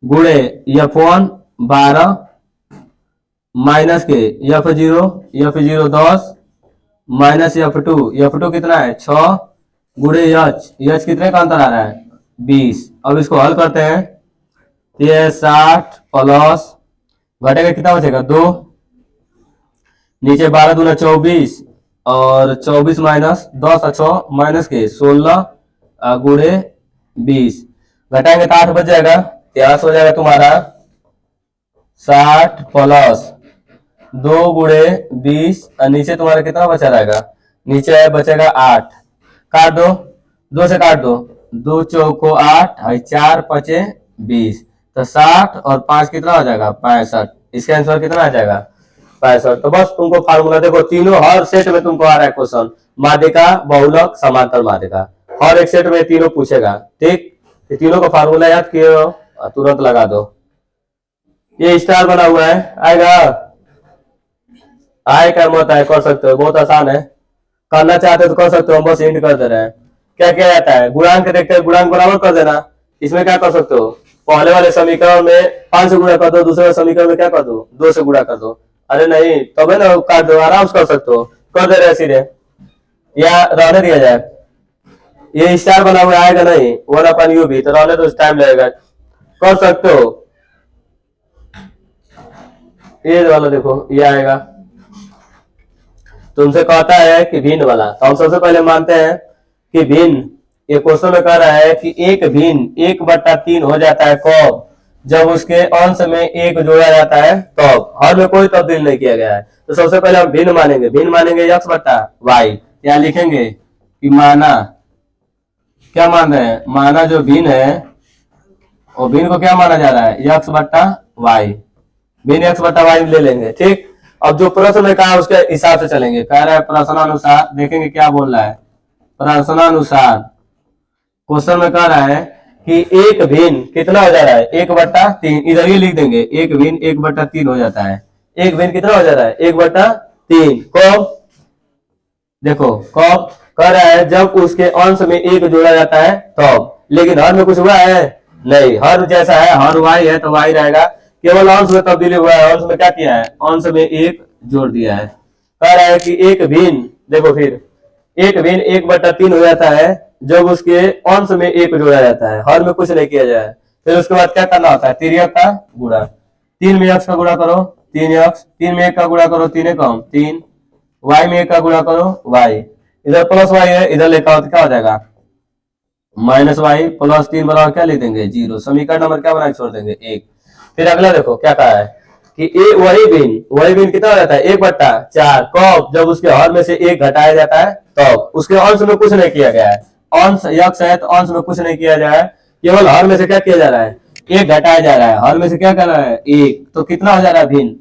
गुणे F1 12 माइनस के F0 10 माइनस F2 कितना है 6 गुणे H कितने का अंतर आ रहा है 20। अब इसको हल करते हैं, ये 60 प्लस घटेगा कितना बचेगा 2, नीचे 12 दूना 24 और 24 माइनस 10 और 6 माइनस के 16 गुणे 20 घटाएंगे तो 8 बच जाएगा, इतिहास हो जाएगा तुम्हारा 60 प्लस 2 गुणे 20 और नीचे तुम्हारा कितना बचा रहेगा, नीचे बचेगा 8, काट दो 2 से काट दो, 2 चौको 8 और 4 पचे 20, तो 60 और 5 कितना हो जाएगा 65। इसका आंसर कितना आ जाएगा 65। तो बस तुमको फार्मूला देखो, तीनों हर सेट में तुमको आ रहा है क्वेश्चन, माध्यिका बहुलक समांतर माध्यिका हर एक सेट में तीनों पूछेगा। ठीक, तीनों का फार्मूला याद किए हो तुरंत लगा दो। ये स्टार बना हुआ है, आएगा आएगा मत आए कर सकते हो, बहुत आसान है, करना चाहते हो तो कर सकते हो, हम बस इंड कर दे रहे हैं। क्या क्या जाता है गुणांक देखते हैं, गुणांक बराबर कर देना। इसमें क्या कर सकते हो, पहले वाले समीकरण में 5 से गुणा कर दो, दूसरे समीकरण में क्या कर दो 2 से गुणा कर दो। अरे नहीं तब है ना, काट दो, आराम से कर सकते हो, कर दे रहे सीधे या रहने दिया जाए। ये स्टार बना हुआ आएगा नहीं 1/u भी, तो रहने तो टाइम लगेगा, कर सकते हो। ये वाला देखो ये आएगा, तुमसे कहता है कि भिन्न वाला, तो हम सबसे पहले मानते हैं कि भिन्न। ये क्वेश्चन में कह रहा है कि एक भिन्न 1/3 हो जाता है कब, जब उसके अंश में 1 जोड़ा जाता है तब, हर में कोई तब्दील नहीं किया गया है। तो सबसे पहले हम भिन्न मानेंगे x/y, यहाँ लिखेंगे कि माना, क्या मान रहे हैं, माना जो भिन्न है और भिन्न को क्या माना जा रहा है x/y, भिन्न x/y ले लेंगे। ठीक, अब जो प्रश्न में कहा उसके हिसाब से चलेंगे, कह रहा है प्रश्नानुसार, देखेंगे क्या बोल रहा है। प्रश्नानुसार क्वेश्चन में कह रहा है कि एक भिन्न कितना हो जा रहा है 1/3, इधर ही लिख देंगे, एक भिन्न 1/3 हो जाता है। एक भिन्न कितना हो जा रहा है 1/3, कब देखो कब कह रहा है जब उसके अंश में 1 जोड़ा जाता है तब, लेकिन हर में कुछ हुआ है नहीं, हर जैसा है, हर y है तो y रहेगा, केवल अंश में तब्दीली हुआ है, अंश में क्या किया है अंश में 1 जोड़ दिया है। कह रहा है कि एक भिन्न, देखो फिर एक भिन्न 1/3 हो जाता है जब उसके अंश में 1 जोड़ा जाता है, हर में कुछ नहीं किया जाए। फिर उसके बाद क्या करना होता है, तिर्यक का गुणा, 3 में x का गुणा करो 3x, 3 में 1 का गुणा करो 3 कम 3, y में 1 का गुणा करो y, इधर प्लस y है, इधर लेकर तो क्या हो जाएगा -y प्लस 3 बराबर क्या लिख देंगे 0। समीकरण नंबर क्या बना छोड़ देंगे 1। फिर अगला देखो क्या कहा है कि वही भिन्न कितना हो जाता है 1/4, कब जब उसके हर में से 1 घटाया जाता है तब, उसके अंश में कुछ नहीं किया गया है, अंश x है तो अंश में कुछ नहीं किया जा रहा है, केवल हर में से क्या किया जा रहा है 1 घटाया जा रहा है, हर में से क्या कर रहा है 1, तो कितना हो जा रहा है भिन्न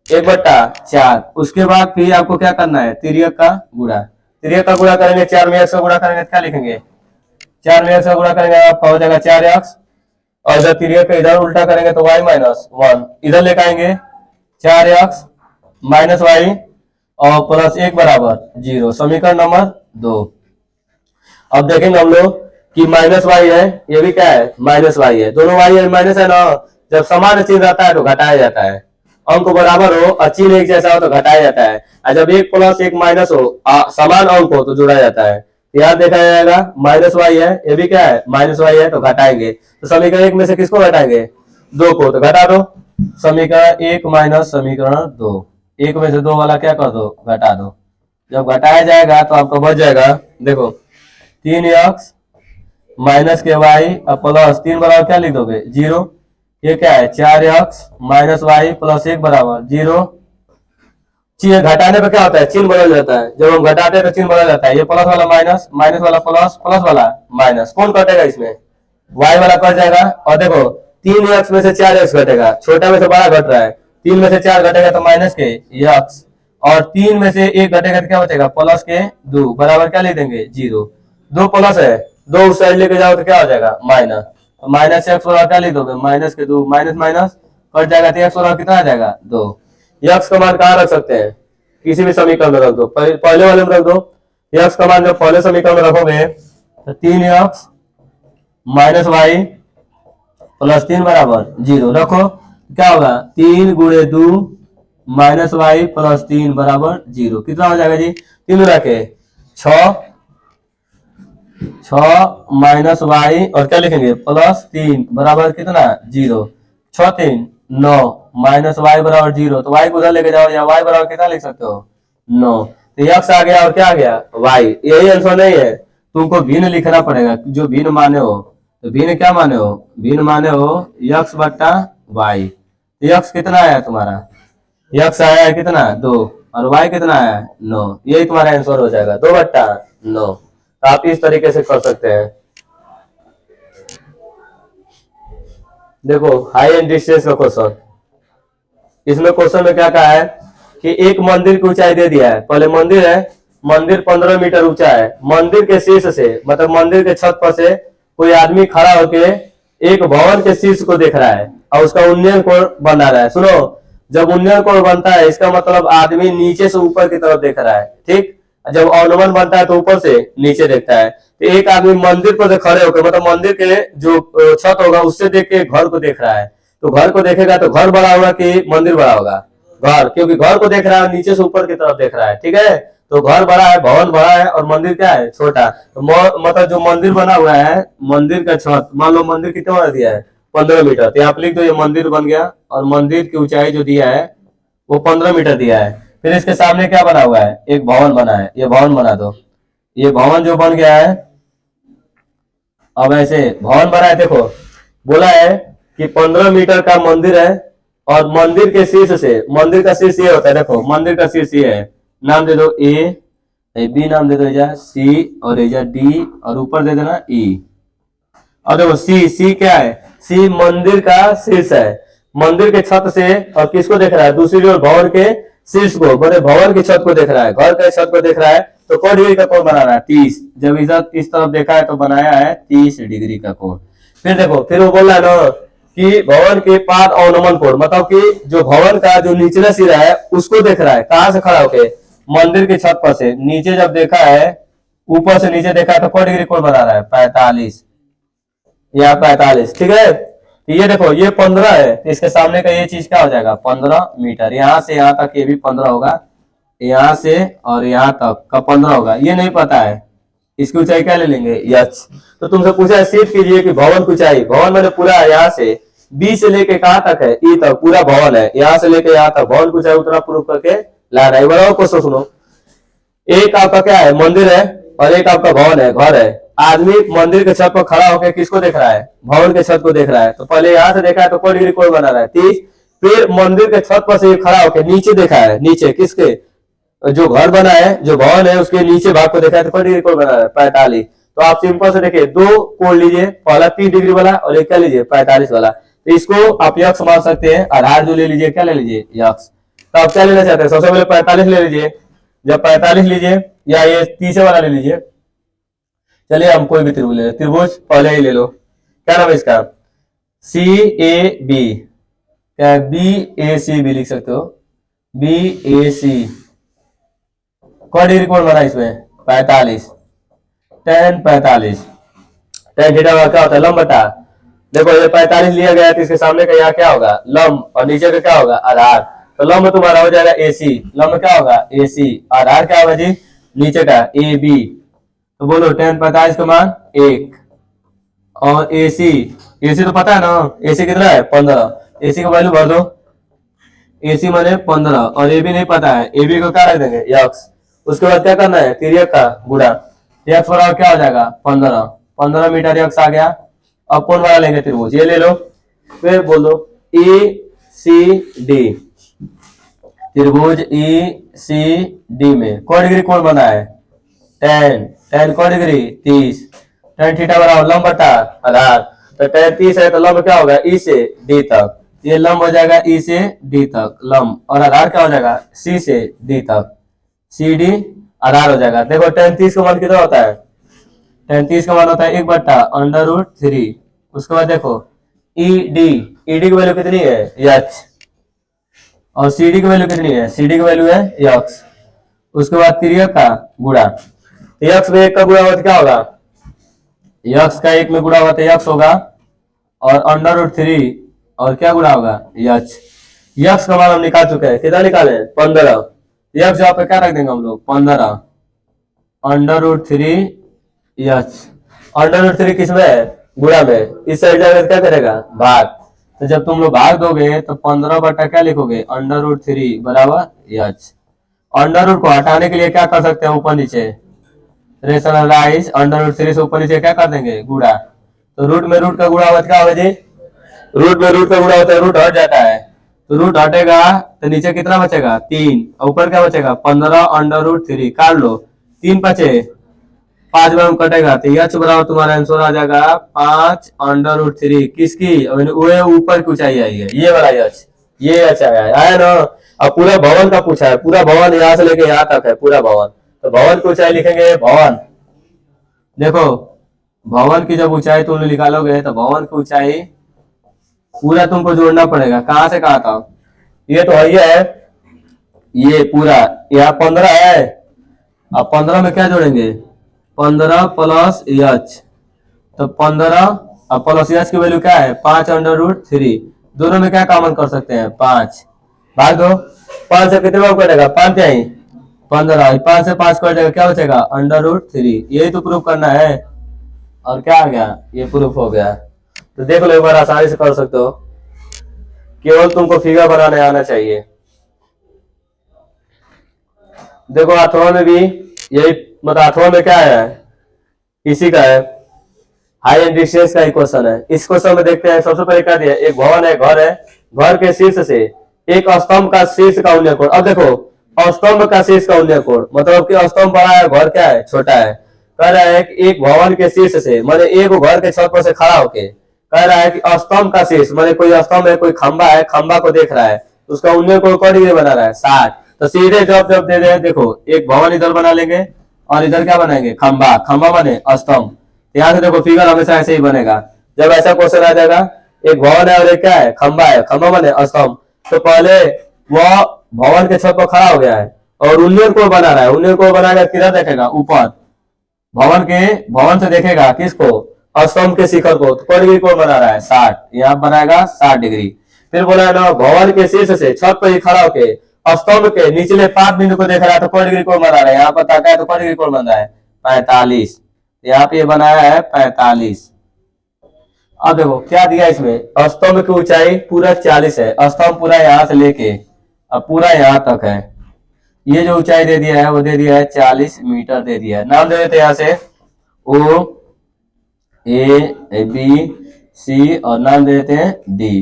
1/4। उसके बाद फिर आपको क्या करना है तिर्यक का गुणा, तिर्यक का गुणा करेंगे 4 में x का गुणा करेंगे क्या लिखेंगे 4 में x का गुणा करेंगे आपका हो जाएगा 4x, और इधर तिर्यक इधर उल्टा करेंगे तो y - 1, इधर लेकर आएंगे 4x - y और प्लस 1 बराबर 0। समीकरण नंबर 2। अब देखेंगे हम लोग कि -y है, ये भी क्या है -y है, दोनों y है माइनस है ना, जब समान चिन्ह रहता है तो घटाया जाता है, अंक बराबर हो और चिन्ह एक जैसा हो तो घटाया जाता है, और जब 1 + 1 माइनस हो समान अंक हो तो जोड़ा जाता है। यहाँ देखा जाएगा -y है, ये भी क्या है -y है तो घटाएंगे, तो समीकरण 1 में से किसको घटाएंगे 2 को, तो घटा दो समीकरण 1 माइनस समीकरण 2, 1 में से 2 वाला क्या कर दो घटा दो, जब घटाया जाएगा तो आपको बच जाएगा देखो 3x माइनस के y और प्लस 3 बराबर क्या लिख दोगे 0, ये क्या है 4x - y प्लस 1 बराबर 0। चिन्ह घटाने पे क्या होता है चिन्ह बदल जाता है, जब हम घटाते हैं तो चिन्ह बदल जाता है, ये प्लस वाला माइनस, माइनस वाला प्लस, प्लस वाला माइनस, कौन कटेगा इसमें y वाला कट जाएगा। और देखो 3x में से 4x घटेगा, छोटा में से बड़ा घट रहा है, 3 में से 4 घटेगा तो माइनस के x, और 3 में से 1 घटेगा तो क्या बचेगा प्लस के 2 बराबर क्या लिख देंगे 0। 2 प्लस है 2 उस साइड लेके जाओ तो क्या हो जाएगा माइनस, माइनस x बराबर क्या लिख दोगे माइनस के 2, माइनस माइनस कट जाएगा तो x बराबर कितना आ जाएगा 2। x का मान कहाँ रख सकते हैं किसी भी समीकरण में रख दो, पहले वाले में रख दो, x का मान जब पहले समीकरण में रखोगे तो 3x माइनस वाई प्लस 3 बराबर 0 रखो। क्या होगा 3 गुणे 2 माइनस वाई प्लस 3 बराबर 0। कितना हो जाएगा जी, 3 रखे 6 माइनस वाई और क्या लिखेंगे प्लस 3 बराबर कितना 0। 6 3 9 माइनस वाई बराबर 0। तो वाई को उधर लेके जाओ, या वाई बराबर कितना लिख सकते हो 9। तो यक्स आ गया और क्या आ गया वाई। यही आंसर नहीं है, तुमको भिन्न लिखना पड़ेगा। जो भिन्न माने हो, तो भिन्न क्या माने हो, भिन्न माने हो यक्स बट्टा वाई। यक्स कितना आया तुम्हारा, यक्स आया है कितना 2 और वाई कितना आया 9। यही तुम्हारा आंसर हो जाएगा 2 बट्टा 9। तो आप इस तरीके से कर सकते हैं। देखो हाई एंड डिस्टेंस का क्वेश्चन, इसमें क्वेश्चन में क्या कहा है कि एक मंदिर की ऊंचाई दे दिया है। पहले मंदिर है, मंदिर 15 मीटर ऊंचा है। मंदिर के शीर्ष से मतलब मंदिर के छत पर से कोई आदमी खड़ा होके एक भवन के शीर्ष को देख रहा है और उसका उन्नयन कोण बना रहा है। सुनो, जब उन्नयन कोण बनता है इसका मतलब आदमी नीचे से ऊपर की तरफ देख रहा है, ठीक। जब अवनमन बनता है तो ऊपर से नीचे देखता है। तो एक आदमी मंदिर पर से खड़े होकर मतलब मंदिर के जो छत होगा उससे देख के घर को देख रहा है। तो घर को देखेगा तो घर बड़ा होगा कि मंदिर बड़ा होगा, घर, क्योंकि घर को देख रहा है नीचे से ऊपर की तरफ देख रहा है, ठीक है। तो घर बड़ा है, भवन बड़ा है और मंदिर क्या है छोटा। तो मतलब जो मंदिर बना हुआ है, मंदिर का छत, मान लो मंदिर कितना बना दिया है 15 मीटर, तो आप लिख दो ये मंदिर बन गया और मंदिर की ऊंचाई जो दिया है वो 15 मीटर दिया है। फिर इसके सामने क्या बना हुआ है, एक भवन बना है, ये भवन बना दो। ये भवन जो बन गया है, अब ऐसे भवन बना है, देखो बोला है कि 15 मीटर का मंदिर है और मंदिर के शीर्ष से, मंदिर का शीर्ष ये होता है, देखो मंदिर का शीर्ष ये है, नाम दे दो ए, बी नाम दे दो एजा सी और एजा डी और ऊपर दे देना ई। और देखो सी क्या है, सी मंदिर का शीर्ष है। मंदिर के छत से और किसको देख रहा है, दूसरी ओर भवन के शीर्ष को, बड़े भवन की छत को देख रहा है, घर के छत को देख रहा है। तो कौन डिग्री का कोण बना रहा है 30। जब इधर इस तरफ देखा है तो बनाया है 30 डिग्री का कोण। फिर देखो फिर वो बोल रहा है ना कि भवन के पाद अवनमन कोण, मतलब कि जो भवन का जो निचला सिरा है उसको देख रहा है। कहां से खड़ा होके, मंदिर की छत पर से नीचे जब देखा है, ऊपर से नीचे देखा है तो कौन डिग्री कोण बना रहा है 45, या 45, ठीक है। तो ये देखो ये 15 है, तो इसके सामने का ये चीज क्या हो जाएगा 15 मीटर। यहाँ से यहाँ तक ये भी 15 होगा, यहाँ से और यहाँ तक का 15 होगा। ये नहीं पता है, इसकी ऊंचाई क्या ले लेंगे यच। तो तुमसे पूछा है सिद्ध कीजिए कि भवन की ऊंचाई, भवन मैंने पूरा यहाँ से बी से लेके कहाँ तक है ई तक पूरा भवन है, यहाँ से लेके यहाँ तक भवन की ऊंचाई उतना प्रूव करके ला रहा है। बराबर क्वेश्चन सुनो, एक आपका क्या है मंदिर है और एक आपका भवन है, घर है। आदमी मंदिर के छत पर खड़ा होकर किसको देख रहा है, भवन के छत को देख रहा है। तो पहले यहाँ से देखा है तो कोई डिग्री कोण बना रहा है 30। फिर मंदिर के छत पर से खड़ा होकर नीचे देखा है, नीचे किसके, जो घर बना है जो भवन है उसके नीचे भाग को देखा है तो कोई डिग्री कोण बना रहा है 45। तो आप सिंपल से देखिए दो कोण लीजिए, पहला 30 डिग्री वाला और एक क्या लीजिए 45 वाला। तो इसको आप यक्स मान सकते हैं, आधार जो ले लीजिए क्या ले लीजिए यक्स। तो आप क्या लेना चाहते हैं, सबसे पहले 45 ले लीजिए। जब 45 लीजिए या ये 30 वाला ले लीजिए, चलिए हम कोई भी त्रिभुज ले, त्रिभुज पहले ही ले लो। क्या नाम है इसका सी ए बी, क्या बी ए सी भी लिख सकते हो, बी ए सी। कौन डिग्री कोण बना इसमें 45, tan 45। tan थीटा का क्या होता है लंब बटा, देखो ये 45 लिया गया तो इसके सामने का यहाँ क्या होगा लंब और नीचे का क्या होगा आधार। तो लंब तुम्हारा हो जाएगा AC, लंब क्या होगा AC, आधार क्या होगा जी नीचे का AB। तो बोलो tan 45 का मान 1 और AC तो पता है ना AC कितना है 15, AC का वैल्यू भर दो। AC माने 15 और AB नहीं पता है, AB को क्या रख देंगे यक्स। उसके बाद क्या करना है तिर्यक का गुणा, यक्स बराबर क्या हो जाएगा 15 मीटर यक्स आ गया। अब कौन वाला लेंगे त्रिभुज, ये ले लो। फिर बोलो ECD, त्रिभुज ECD में कौन डिग्री कोण बना है tan कौन डिग्री 30, tan थीटा बराबर लंब बटा आधार। तो tan 30 है तो लंब क्या होगा E से D तक, ये लंब हो जाएगा E से D तक लंब, और आधार क्या हो जाएगा C से D तक, CD आधार हो जाएगा। देखो tan 30 का मान कितना होता है, tan 30 का मान होता है 1/√3। उसके बाद देखो ED की वैल्यू कितनी है H, और CD की वैल्यू कितनी है, CD की वैल्यू है यक्स। उसके बाद तिर्यक का गुणा, यक्स में 1 का गुणा होता क्या होगा यक्स का एक में गुणा हुआ तो यक्स होगा, और अंडर रूट 3 और क्या गुणा होगा यच। यक्स का मान हम निकाल चुके हैं, कितना निकाले 15। यक्स जवाब पे क्या रख देंगे हम लोग 15 अंडर रूट 3 यच। अंडर रूट 3 किसमें है गुणा में, इस साइड जाकर क्या करेगा भाग। तो जब तुम लोग भाग दोगे तो 15 बटा क्या लिखोगे अंडर रूट 3 बराबर यच। अंडर रूट को हटाने के लिए क्या कर सकते हैं ऊपर नीचे रेशनलाइज, अंडर रूट 3 से ऊपर नीचे क्या कर देंगे गुणा। तो रूट में रूट का गुणा होता क्या होगा जी, रूट में रूट का गुणा होता है रूट हट जाता है, तो रूट हटेगा तो नीचे कितना बचेगा 3 और ऊपर क्या बचेगा 15 अंडर रूट 3 काट लो 3 बचे 5 में कटेगा तो यच बराबर तुम्हारा आंसर आ जाएगा 5 अंडर रूट 3 किसकी वो ऊपर की ऊंचाई आई है ये वाला यच, ये यच आया ना। अब पूरा भवन का पूछा है, पूरा भवन यहाँ से लेके यहाँ तक है पूरा भवन, तो भवन की ऊंचाई लिखेंगे भवन। देखो भवन की जब ऊंचाई तुम निकालोगे तो भवन की ऊंचाई पूरा तुमको जोड़ना पड़ेगा, कहां से कहां तक, ये तो है ये पूरा यहाँ 15 है, अब 15 में क्या जोड़ेंगे 15 प्लस यच, तो 15 अब प्लस यच की वैल्यू क्या है 5 अंडर रूट 3, दोनों में क्या कॉमन कर सकते हैं 5, भाग दो 5 से कितने बार कटेगा 5 क्या ही 15, 5 से 5 कट जाएगा क्या बचेगा अंडर रूट 3, यही तो प्रूफ करना है। और क्या आ गया ये प्रूफ हो गया। तो देख लो एक बार आसानी से कर सकते हो, केवल तुमको फिगर बनाने आना चाहिए। देखो अथवा में भी यही, मतलब अथवा में क्या है इसी का है, हाई एंड डिस्टेंस का ही क्वेश्चन है। इस क्वेश्चन में देखते हैं सबसे पहले क्या दिया, एक भवन है, घर के शीर्ष से एक स्तंभ का शीर्ष का उन्नय कोण। अब देखो स्तंभ का शीर्ष का उन्नय कोण मतलब कि स्तंभ बड़ा है घर क्या है छोटा है। कह रहा है कि एक भवन के शीर्ष से मतलब एक घर के छत पर से खड़ा होके कह रहा है कि स्तंभ का शीर्ष मतलब कोई स्तंभ है कोई खंबा है, खंबा को देख रहा है, उसका उन्नय कोण कौन डिग्री बना रहा है 60। तो सीधे जब दे रहे हैं देखो एक भवन इधर बना लेंगे और इधर क्या बनाएंगे खंबा, खंबा बने स्तंभ। यहाँ से देखो फिगर हमेशा ऐसे ही बनेगा, जब ऐसा क्वेश्चन आ जाएगा एक भवन है और एक क्या है खंबा है, खंबा बने स्तंभ, तो पहले वो भवन के छत पर खड़ा हो गया है और उन्नयन कोण बना रहा है, उन्नयन कोण बनाकर किधर देखेगा ऊपर, भवन से देखेगा किसको स्तंभ के शिखर को, तो कौन डिग्री कोण बना रहा है 60, यहाँ बनाएगा 60 डिग्री। फिर बोला ना भवन के शीर्ष से छत पर ही खड़ा होके स्तंभ के निचले 5 बिंदु को देख रहा है तो कौन डिग्री कोण बना रहा है, यहाँ पर ताका है तो कौन डिग्री कोण बन रहा है 45, यहाँ पे बनाया है 45। अब देखो क्या दिया इसमें, स्तंभ की ऊंचाई पूरा 40 है, स्तंभ पूरा यहाँ से लेके अब पूरा यहाँ तक है, ये जो ऊंचाई दे दिया है वो दे दिया है 40 मीटर दे दिया है। नाम दे देते यहाँ से ओ ए बी सी और नाम दे देते हैं डी।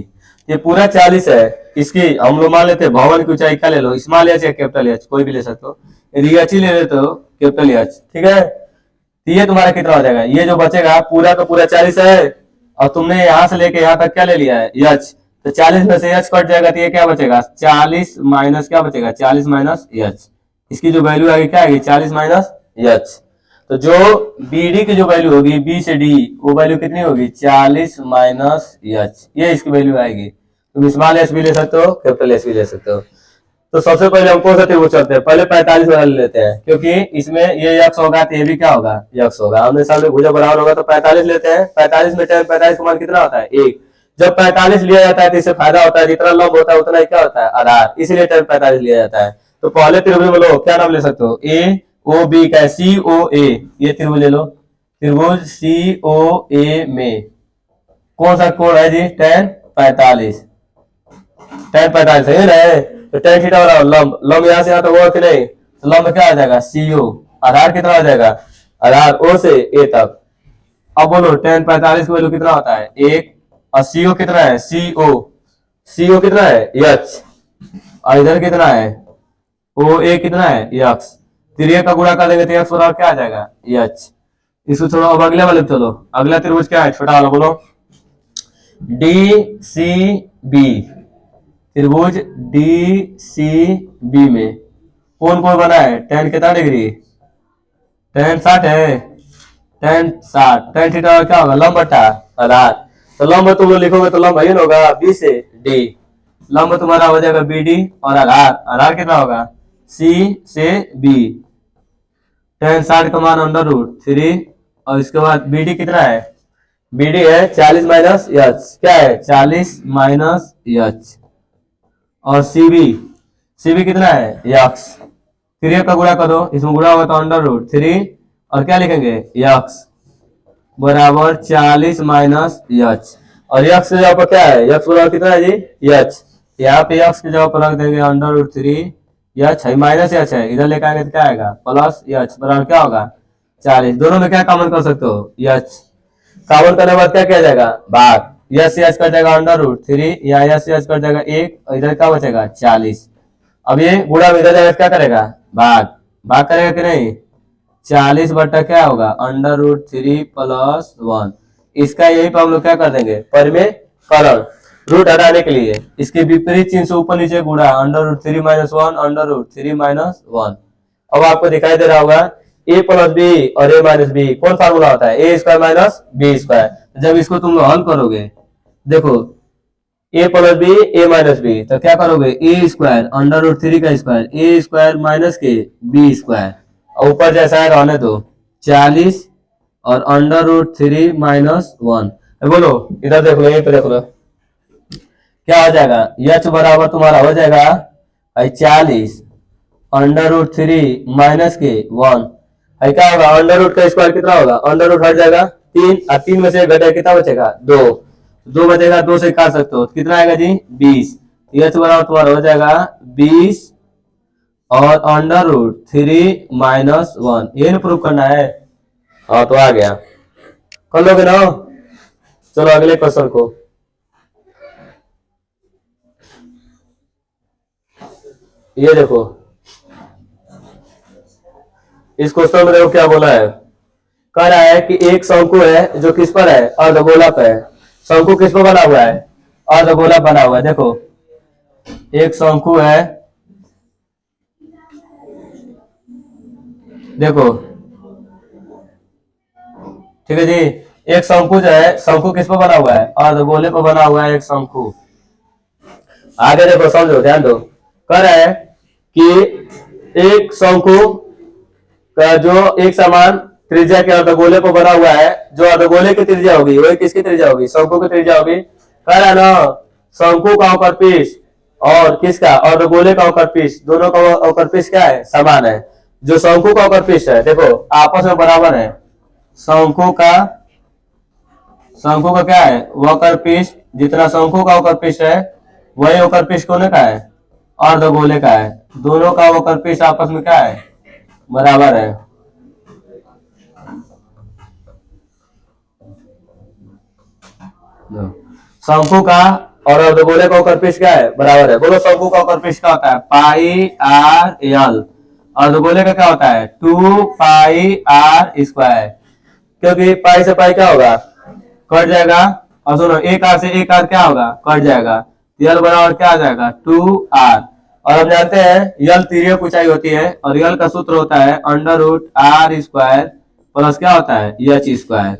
ये पूरा 40 है, इसकी हम लोग मान लेते हैं भवन की ऊंचाई क्या ले लो स्मॉल एच या कैपिटल एच कोई भी ले सकते हो, यदि एच ही ले लेते हो कैपिटल एच, ठीक है। तो ये तुम्हारा कितना हो जाएगा, ये जो बचेगा पूरा का पूरा 40 है और तुमने यहाँ से लेके यहाँ तक क्या ले लिया है एच, तो 40 में से एच कट जाएगा तो ये क्या बचेगा 40 माइनस क्या बचेगा 40 माइनस एच, इसकी जो वैल्यू आएगी क्या आएगी 40 माइनस एच। तो जो बी डी की जो वैल्यू होगी बी से डी वो वैल्यू कितनी होगी 40 माइनस एच, ये इसकी वैल्यू आएगी। तुम स्मॉल एच भी ले सकते हो कैपिटल एच भी ले सकते हो। तो सबसे पहले हम कौन सा त्रिभुज चलते हैं, पहले 45 वाला ले लेते हैं क्योंकि इसमें ये यक्स होगा तो ये भी क्या होगा यक्स होगा, हमने सामने भुजा बराबर होगा तो 45 लेते हैं। 45 में 45 का मान कितना होता है 1, जब 45 लिया जाता है तो इससे फायदा होता है जितना लंब होता है उतना ही क्या होता है आधार, इसलिए 45 लिया जाता है। तो पहले त्रिभुज में लो क्या नाम ले सकते हो ए ओ बी का सी ओ ए, ये त्रिभुज ले लो, त्रिभुज सी ओ ए में कौन सा कोण है जी tan 45, tan 45 है ना, तो tan थीटा वाला लंब, लंब यहाँ से यहाँ तक होगा कि नहीं, तो लंब क्या आ जाएगा CO, आधार कितना आ जाएगा आधार O से A तक। अब बोलो tan 45 की वैल्यू कितना होता है 1 और CO कितना है CO कितना है H और इधर कितना है OA कितना है X, त्रिय का गुणा कर देंगे तो X बराबर क्या आ जाएगा H। इसको छोड़ो अब अगले वाले चलो, अगला त्रिभुज क्या है छोटा वाला बोलो DCB, त्रिभुज DCB में कौन कौन बना है tan कितना डिग्री tan 60 है, tan 60 tan थीटा क्या होगा लंब बटा आधार, तो लंब तुम लोग लिखोगे तो लंब यही होगा B से D, लंब तुम्हारा हो जाएगा BD और आधार कितना होगा C से B, tan 60 का मान अंडर रूट 3 और इसके बाद बी डी कितना है, बी डी है 40 माइनस एच, क्या है 40 माइनस एच। और सीबी कितना है यक्स, 3 का गुणा करो, इसमें गुणा होगा तो अंडर रूट 3 और क्या लिखेंगे यक्स बराबर 40 माइनस एच। और यक्स की जगह पर क्या है, यक्स बराबर कितना है जी एच, यहाँ पे यक्स की जगह पर रख देंगे अंडर रूट 3 एच है माइनस एच है, इधर लेकर आएंगे तो क्या आएगा प्लस एच बराबर क्या होगा 40। दोनों में क्या कॉमन कर सकते हो एच, कॉमन करने के बाद क्या किया जाएगा भाग, यस एच कर जाएगा अंडर रूट 3, यहाँ यस एच कर जाएगा 1, इधर क्या बचेगा 40। अब ये गुणा में इधर जाएगा क्या करेगा भाग, भाग करेगा कि नहीं, 40 बटा क्या होगा अंडर रूट 3 प्लस 1। इसका यही पर हम लोग क्या कर देंगे परिमेयकरण, रूट हटाने के लिए इसके विपरीत चिन्ह से ऊपर नीचे गुणा under root 3 minus 1 under root 3 minus 1। अब आपको दिखाई दे रहा होगा ए प्लस बी और ए माइनस बी कौन फार्मूला होता है, ए स्क्वायर माइनस बी स्क्वायर। जब इसको तुम लोग हल करोगे देखो ए प्लस बी ए माइनस बी तो क्या करोगे ए स्क्वायर अंडर रूट 3 का स्क्वायर ए स्क्वायर माइनस के बी स्क्वायर, और ऊपर जैसा है रहने दो 40 और अंडर रूट 3 माइनस 1। बोलो इधर देख लो, यहीं पे देख लो क्या हो जाएगा, एच बराबर तुम्हारा हो जाएगा 40 अंडर रूट 3 माइनस के 1 है, क्या होगा अंडर रूट का स्क्वायर कितना होगा, अंडर रूट हट जाएगा 3 और 3 में से घटे कितना बचेगा 2, 2 बचेगा 2 से काट सकते हो कितना आएगा जी 20। एच बराबर तुम्हारा हो जाएगा 20 और अंडर रूट 3 माइनस 1, ये ना प्रूव करना है। हाँ तो आ गया, कर लोगे ना। चलो अगले क्वेश्चन को, ये देखो इस क्वेश्चन में देखो क्या बोला है, कह रहा है कि एक शंकु है जो किस पर है अर्धगोला पर है, शंकु किस पर बना हुआ है अर्धगोला बना हुआ है। देखो एक शंकु है, देखो ठीक है जी, एक शंकु जो है शंकु किस पर बना हुआ है अर्धगोले पर बना हुआ है एक शंकु। आगे देखो समझो ध्यान दो, कह रहा है कि एक शंकु का जो एक समान त्रिज्या के अर्धगोले पर बना हुआ है, जो अर्धगोले की त्रिज्या होगी वही किसकी त्रिज्या होगी शंकु की त्रिज्या होगी। कह रहा है ना शंकु का अवकर पृष्ठ और किसका अर्धगोले का अवकर पृष्ठ दोनों का अवकर पृष्ठ क्या है समान है। जो शंकु का अवकर पृष्ठ है देखो आपस में बराबर है, शंकु का क्या है वक्र पृष्ठ, जितना शंकु का वक्र पृष्ठ है वही वक्र पृष्ठ कोने का है अर्धगोले का है, दोनों का वक्र पृष्ठ आपस में क्या है बराबर है। शंकु का और अर्धगोले का वक्र पृष्ठ क्या है बराबर है। बोलो शंकु का वक्र पृष्ठ क्या होता है पाई आर एल, अर्धगोले का क्या होता है 2 पाई आर स्क्वायर, क्योंकि पाई से पाई क्या होगा कट जाएगा, और सुनो एक आर से एक आर क्या होगा कट जाएगा, यल बराबर क्या आ जाएगा 2r। और हम जानते हैं यल तिर्यक ऊंचाई होती है और यल का सूत्र होता है under root R square plus क्या होता है एच स्क्वायर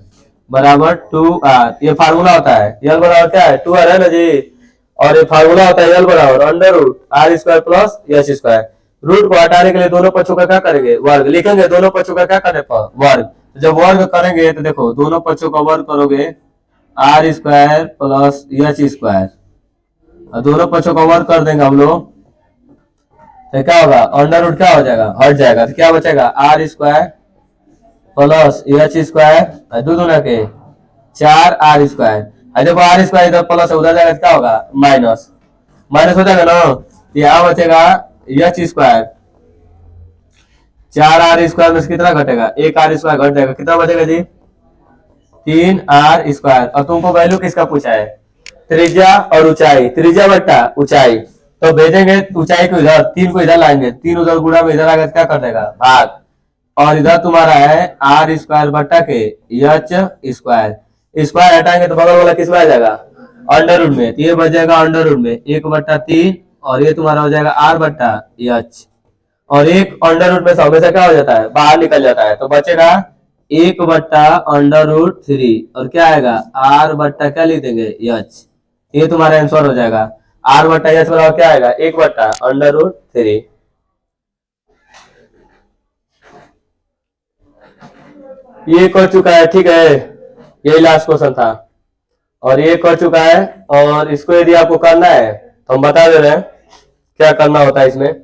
बराबर 2r, ये फार्मूला होता है। यल बराबर क्या है 2r है ना जी, और ये फार्मूला होता है यल बराबर under root R square plus H square. रूट को हटाने के लिए दोनों पक्षों का क्या करेंगे वर्ग लिखेंगे, दोनों पक्षों का क्या करने पर वर्ग। जब वर्ग करेंगे तो देखो दोनों पक्षों का वर्ग करोगे R square plus H square, और दोनों पक्षों का वर्ग कर देंगे हम लोग तो क्या होगा अंडर रूट क्या हो जाएगा हट जाएगा, तो क्या बचेगा R square plus H square दो दूना के 4r स्क्वायर। जब आर स्क्वायर इधर प्लस उधर जाएगा क्या होगा माइनस, माइनस हो जाएगा ना, यहाँ बचेगा एच स्क्वायर 4r स्क्वायर में कितना घटेगा 1r स्क्वायर घट जाएगा, कितना बचेगा जी 3r स्क्वायर। और तुमको वैल्यू किसका पूछा है त्रिज्या और ऊंचाई, त्रिज्या बट्टा ऊंचाई, तो भेजेंगे ऊंचाई को इधर 3 को इधर लाएंगे, 3 उधर गुणा में इधर आगे क्या कर देगा भाग, और इधर तुम्हारा है आर स्क्वायर बट्टा के एच स्क्वायर, स्क्वायर हटाएंगे तो बगल वाला किस में आ जाएगा अंडर रूट में, तो ये बच जाएगा अंडर रूट में 1/3 और ये तुम्हारा हो जाएगा r बट्टा एच, और एक अंडर रूट में से हमेशा क्या हो जाता है बाहर निकल जाता है, तो बचेगा 1/√3 और क्या आएगा r बट्टा क्या लिख देंगे एच, ये तुम्हारा आंसर हो जाएगा r बट्टा एच बराबर क्या आएगा 1/√3। ये कर चुका है, ठीक है, यही लास्ट क्वेश्चन था और ये कर चुका है। और इसको यदि आपको करना है तो हम बता दे रहे हैं क्या करना होता है इसमें।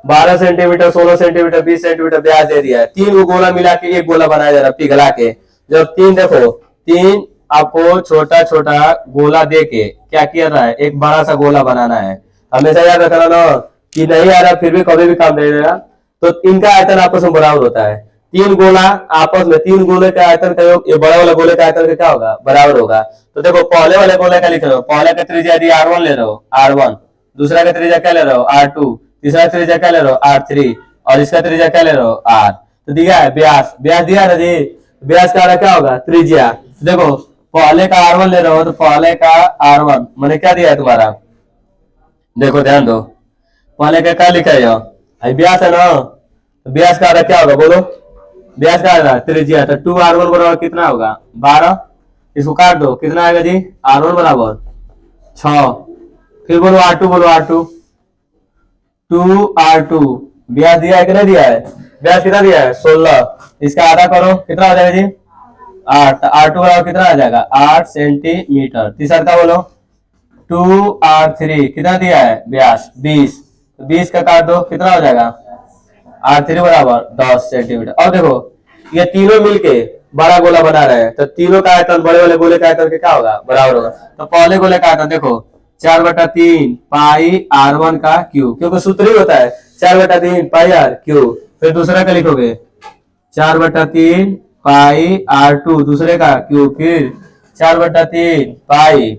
12 सेंटीमीटर, 16 सेंटीमीटर, 20 सेंटीमीटर ब्याज दे दिया है। तीन को गोला मिला के एक गोला बनाया जा रहा है पिघला के। जब तीन देखो, तीन आपको छोटा छोटा गोला दे के क्या किया रहा है, एक बड़ा सा गोला बनाना है। हमेशा याद रखना ना कि नहीं आ रहा फिर भी कभी भी काम नहीं देगा। तो इनका आयतन आपस में बराबर होता है। तीन गोला आपस में, तीन गोले का आयतन का योग ये बड़ा वाला गोले का आयतन का क्या होगा, बराबर होगा। तो देखो पहले वाले गोले का लिख रहे हो, पहले का त्रिज्या यदि R1 ले रहे हो R1, दूसरा का त्रिज्या क्या ले रहे हो R2, तीसरा त्रिज्या क्या ले रहे हो R3 और इसका त्रिज्या क्या ले रहे हो R। तो दिया है व्यास, व्यास दिया है जी, व्यास का क्या होगा त्रिज्या। तो देखो पहले का R1 ले रहे हो तो पहले का R1 मैंने क्या दिया है तुम्हारा, देखो ध्यान दो, पहले का क्या लिखा है व्यास है ना, तो व्यास का क्या होगा बोलो, व्यास का आएगा त्रिज्या। तो 2R1 बराबर कितना होगा 12, इसको काट दो कितना आएगा जी R1 बराबर 6। फिर बोलो R2, बोलो R2, 2R2 व्यास दिया है कि नहीं दिया है, व्यास कितना दिया है 16, इसका आधा करो कितना हो जाएगा जी 8। R2 बराबर कितना आ जाएगा 8 सेंटीमीटर। तीसरा का बोलो 2R3 कितना दिया है व्यास 20, 20 का काट दो कितना हो जाएगा R3 बराबर 10 सेंटीमीटर। और देखो ये तीनों मिलके बड़ा गोला बना रहे हैं, तो तीनों का आयतन बड़े वाले गोले का आयतन क्या होगा बराबर होगा। तो पहले गोले का आयतन देखो 4/3 पाई R1 का क्यूब, क्योंकि सूत्र ही होता है 4/3 पाई R क्यूब। फिर दूसरा का लिखोगे 4/3 पाई R2 दूसरे का क्यूब, फिर 4/3 पाई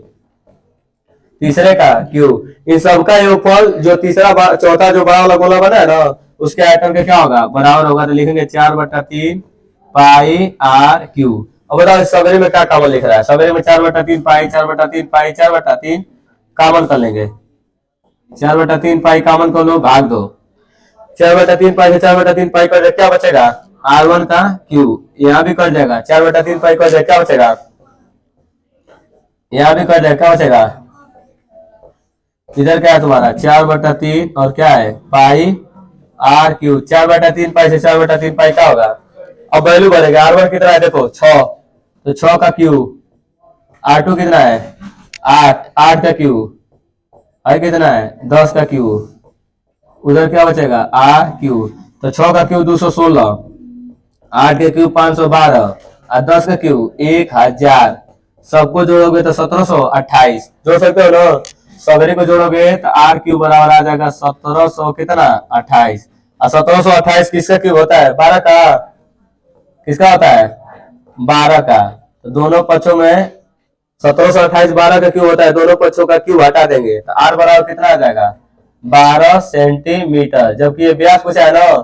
तीसरे का क्यूब। इन सबका योगफल जो तीसरा चौथा जो बड़ा वाला गोला बना है ना उसके आयतन का क्या होगा बराबर होगा। तो लिखेंगे 4/3 पाई R क्यूब। अब बताओ सवेरे में क्या कॉमन लिख रहा है, सवेरे में 4/3 पाई 4/3 पाई 4/3 कॉमन कर लेंगे, 4/3 पाई कॉमन कर लो, भाग दो 4/3 पाई से 4/3 पाई कर क्या बचेगा R1 का क्यूब, यहाँ भी कर जाएगा 4/3 पाई कर क्या बचेगा, यहाँ भी कर जाएगा क्या बचेगा, इधर क्या है तुम्हारा 4/3 और क्या है पाई R क्यूब। 4/3 पाई से 4/3 पाई क्या होगा, अब वैल्यू बढ़ेगा। R1 कितना है देखो 6, तो 6 का क्यूब, R2 कितना है 8, 8 का क्यूब है कितना है 10 का क्यूब, उधर क्या बचेगा R क्यूब। तो 6 का क्यूब 216, 8 का क्यूब 512 और 10 का क्यूब 1000। सबको जोड़ोगे तो 1728 जोड़ सकते हो ना। सवेरे को जोड़ोगे तो R क्यूब बराबर आ जाएगा 1700 कितना 28। और 1728 किसका क्यूब होता है 12 का, किसका होता है 12 का। तो दोनों पक्षों में 1728 12 का क्यूब होता है, दोनों पक्षों का क्यूब हटा देंगे तो R बराबर कितना आ जाएगा 12 सेंटीमीटर। जबकि ये व्यास पूछा है ना,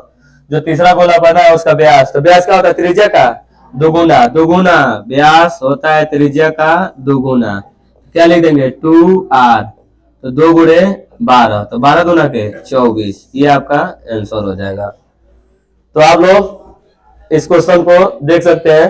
जो तीसरा गोला बना है उसका व्यास, तो व्यास क्या होता है त्रिज्या का दोगुना, दोगुना व्यास होता है त्रिज्या का दोगुना। क्या लिख देंगे 2R, तो 2 गुणे 12, तो 12 दूना के 24, ये आपका आंसर हो जाएगा। तो आप लोग इस क्वेश्चन को देख सकते हैं।